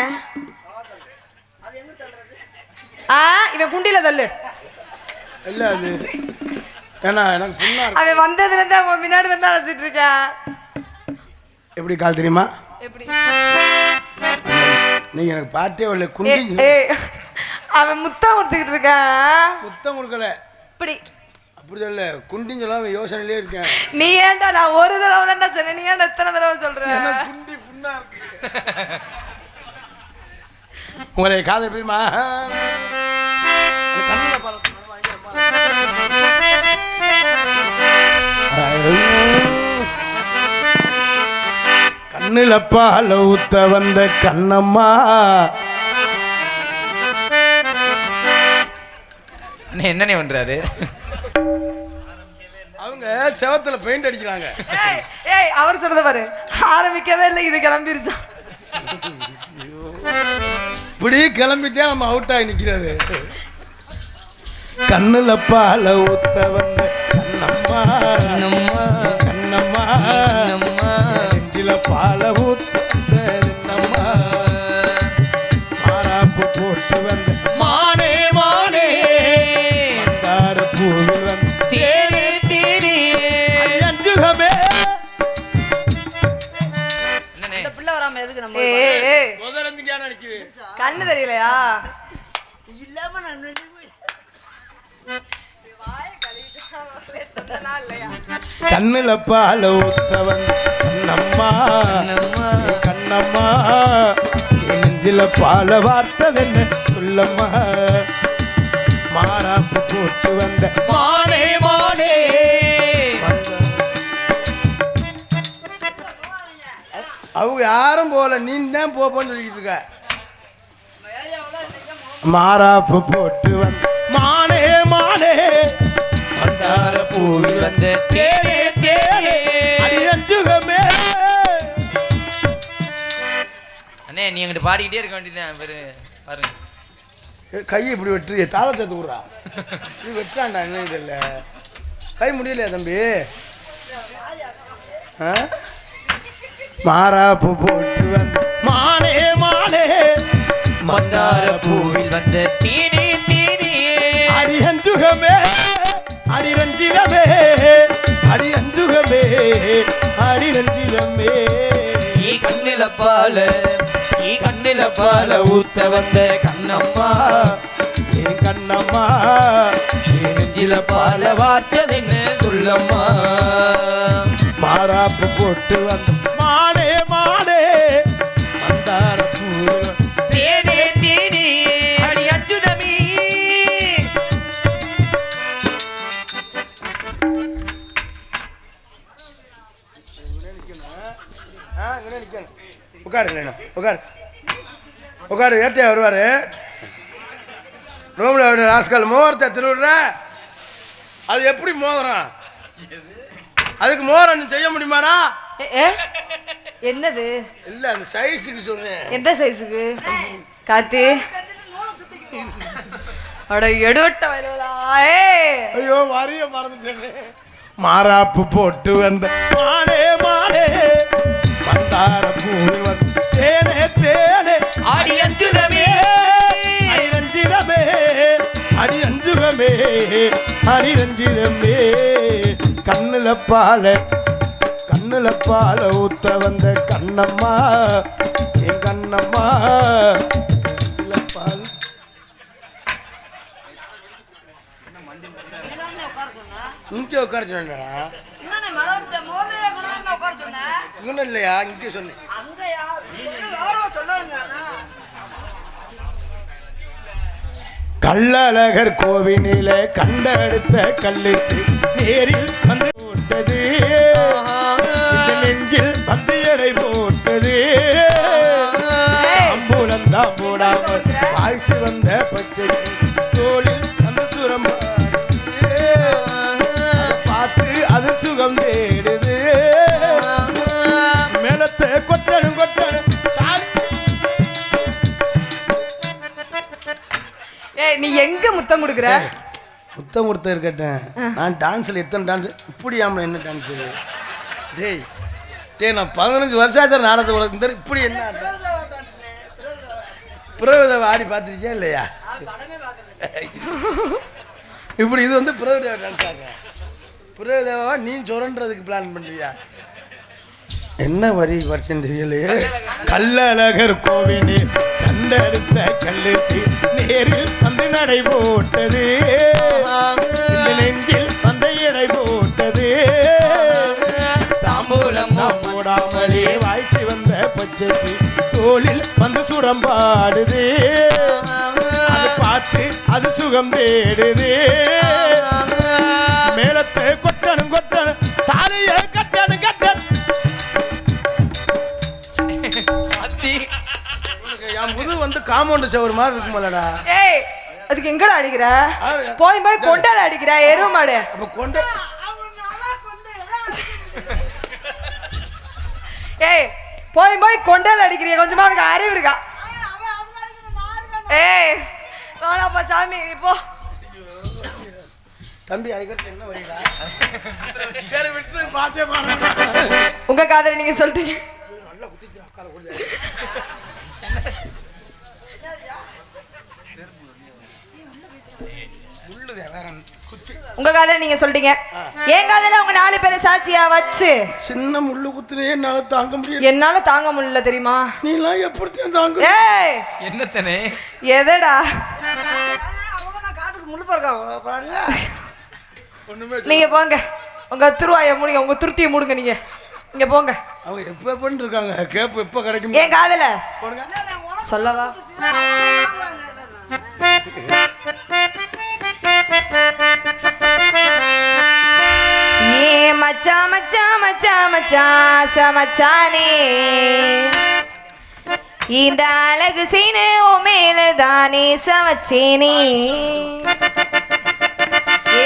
அது எங்க தள்ளுறது? இவன் குண்டில தள்ளு. இல்லை அது ஏன்னா எனக்கு புண்ணா இருக்கு. அவன் வந்ததுல இருந்து அவன் முன்னாடி தான் அழைச்சிட்டு இருக்கேன். எப்படி கால் தெரியுமா? எப்படி? நீங்க எனக்கு பாட்டே வரல. குண்டி ஏய் அவன் முத்தம் கொடுத்துக்கிட்டு இருக்கான். முத்தம் கொடுக்கல. இப்படி அப்படி சொல்ல குண்டின்னு சொல்லாம யோசனையிலே இருக்கேன். நீ ஏன்டா? நான் ஒரு தடவை தான்டா சொன்னேன். நீ ஏன்டா எத்தனை தடவை சொல்ற? எனக்கு குண்டி புண்ணா இருக்கு. உங்களை காதல் தெரியுமா? கண்ணில் பாரு. கண்ணில் பால ஊத்த வந்த கண்ணம்மா. என்னண்ணே பண்றாரு? அவங்க அவங்க செவத்துல பெயிண்ட் அடிக்கிறாங்க. ஏய் ஏய் அவர் சொல்றத பாரு, ஆரம்பிக்கவே இல்லை இது கிளம்பிருச்சா. இப்படி கிளம்பிட்டே நம்ம அவுட் ஆகி நிக்கிறது. கண்ணுல பால ஊத்த வந்த கண்ணம்மா கண்ணம்மா நெஞ்சில பால ஊத்த கண்ணம்மா மாறாப்பு போட்டு வந்த மானே மானே மந்தார பூவில் வந்த தேனே தேனே அஞ்சுகமே. இந்த பிள்ளை வராம எதுக்கு நம்ம ஏய் ஏய் முதல்ல இருந்து ஞானம் அடிக்குது. கண்ணு தெரியலையா? இல்லாம நான் கண்ணுல பால ஊத்த வந்த கண்ணம்மா கண்ணம்மா நெஞ்சில பால வார்த்ததென்ன சொல்லம்மா மாறாப்பு போட்டு வந்த மானே மானே அவங்க யாரும் போல, நீ தான் போன்னு சொல்லிக்கிட்டு இருக்க. மாறாப்பு போட்டு வந்த மானே மானே மந்தார பூவில் வந்த தேனே தேனே. அடியஞ்சுகமே. அண்ணே நீ அங்கிட்டு பாடிக்கிட்டே இருக்க வேண்டியதுதான். பாருங்க கையை இப்படி வெட்டுறிய தாளத்தை தூக்குறா. நீ வெட்டாண்டா என்ன தெரியல, கை முடியலையா தம்பி? மாறாப்பு போட்டு வந்த மானே மானே மந்தார பூவில் வந்த தேனே தேனே. அடியஞ்சுகமே அடிரஞ்சிதமே அடியஞ்சுகமே அடிரஞ்சிதமே. ஈ கண்ணில பால ஊத்த வந்த கண்ணம்மா என் கண்ணம்மா நெஞ்சில பால வாச்சதென்ன சொல்லம்மா மாறாப்பு போட்டு வந்த மானே மானே மந்தார பூவில் தேனே தேனே. அடி அஞ்சுதமே. உட்காரு உட்காரு உட்காரு. ஏட்டையா வருவாரு ரூம்ல ராஸ்கல் மோகரத்தை திருவிடுற. அது எப்படி மோதிரம்? அதுக்கு மோதிரம் செய்ய முடியுமாடா? என்னது? இல்ல அந்த சைஸுக்கு சொல்றேன். எந்த சைஸுக்கு? கார்த்தி அட எடுவட்ட வயலுடா. ஐயோ வரிய மறந்துட்டேன். மாறாப்பு போட்டு வந்த மானே மானே மந்தார பூவில் வந்த தேனே தேனே. அடி அஞ்சுதமே அடிரஞ்சிதமே அடிரஞ்சுகமே அடிரஞ்சிதமே. கண்ணுல பால ஊத்த வந்த கண்ணம்மா என் கண்ணம்மா பால். இங்கே உட்கார சொன்னா இங்கே இல்லையா? இங்கே சொன்னேன். கள்ளழகர் கோவினில கண்டெடுத்த கல்லுச்சு நேரில் வந்து போட்டது, இந்த நெஞ்சில் வந்து எடை போட்டது. அம்புலந்தான் போடாமல் வாய்ச்சி வந்த பச்சை தோளில் அந்த சுரம் பார்த்து அது சுகம் தேடுது. மேலத்தை கொட்டணும் ஏய் நீ எங்க முத்தம் கொடுக்குற? முத்தம் கொடுத்த இருக்கட்டேன். நான் டான்ஸில் எத்தனை டான்ஸ் இப்படி ஆம்பளை என்ன டான்ஸு டேய் நான் 15 வருஷம் நாடகத்தை உலக இப்படி என்ன புறவிதவை ஆடி பார்த்துருக்கியா இல்லையா? இப்படி இது வந்து புறவிதவை டான்ஸ் ஆக புறவிதவா நீ சுரன்றதுக்கு பிளான் பண்ணுறியா? என்ன வரி வருஷம் தெரியலையே. கள்ளழகர் கோவினே கண்டெடுத்த கல்லுச்சி நேரில் வந்து நடை போட்டது, இந்த நெஞ்சில் வந்து எடை போட்டது. தாம்பூலம் போடாமலே வாய்ச்சி வந்த பச்சைக்கு தோளில் வந்து சுரம்பாடுது, அது பார்த்து அது சுகம் தேடுது. மேலத்தை கொட்டணும் தாலிய கட்டணும் என் முது வந்து காம்பவுண்ட் சவர் மாதிரி இருக்குமல்லடா. ஏய் அதுக்கு எங்கடா அடிக்கிற? போய் கொண்டாட அடிக்கிற எருவு மாடு. அப்ப கொண்டு ஏய் போய் போய் கொண்டல் அடிக்கிறிய கொஞ்சமா உனக்கு அறிவு இருக்கா? ஏய் வேணாப்பா சாமி நீ போ. தம்பி அதுக்கடுத்து என்ன வழிடா? சரி விட்டு பார்த்தே பாருங்க. உங்க காதல நீங்க சொல்லிட்டீங்க. நல்லா குத்திச்சு அக்கால கூட. முள்ளுதே வேற குச்சி. உங்க காதல நீங்க சொல்லிட்டீங்க. என் காதல உங்க 4 பேரை சாட்சியா வச்சு சின்ன முள்ளு குத்துனே என்னால தாங்க முடியல. என்னால தாங்க முடியல தெரியுமா? நீ எல்லாம் எப்படி தாங்க? ஏய் என்னத்தனே எதடா காட்டுக்கு முள்ளு பாருக்கா ஒண்ணுமே நீங்க போங்க. உங்க துருவாய மூடுங்க, உங்க துருத்தியை மூடுங்க. நீங்க இங்க போங்க. அவங்க எப்ப பண்ணிருக்காங்க கேப் எப்ப கிடைக்கும்? என் காதல போடுங்க. சொல்லவா? ஏ மச்சா மச்சா மச்சா மச்சா சமச்சானே இந்த அழகு சீனு ஓ மேல தானே சமச்சேனே.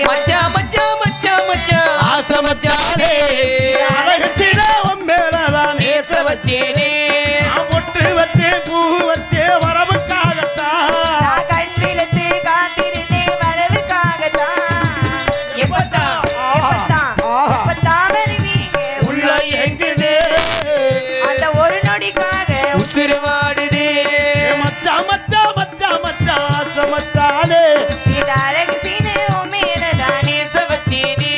மச்சா மச்சா மச்சா மச்சா ஆசை மச்சானே அழகு சீனே உன் மேலதான் நேச வச்சேனே பொட்டு வச்சே பூ வச்சே வரவுக்காகத்தான் நான் கண்ணிழுத்து காத்திருந்தேன் வரவுக்காகத்தான். எப்பத்தான் வருவீங்க? உள்ள எங்குது அந்த ஒரு நொடிக்காக உசுறு வாடுது மச்சா மச்சா மச்சா மச்சா ஆசை மச்சானே இந்த அழகு சீனு ஓ மேல தானே. நேச வச்சேனே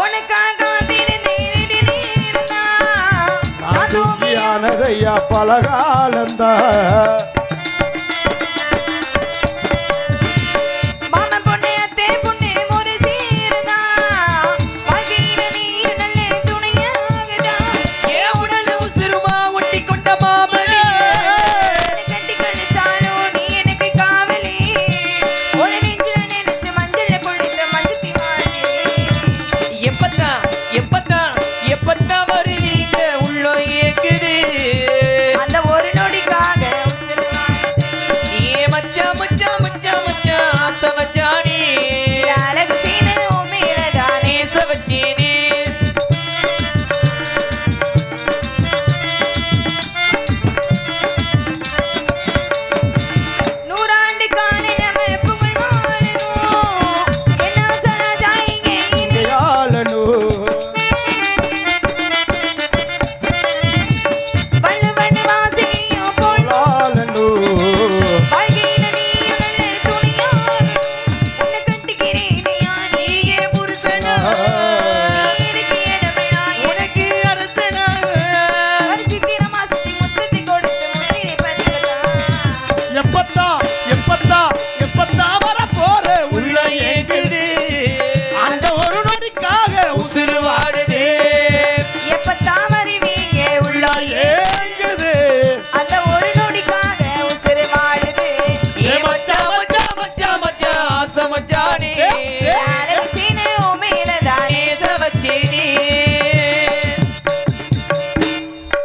உனக்காக காத்திருந்தேன் இருந்தா நான் தூங்கி தூங்கியானதையா பலகாலந்தான்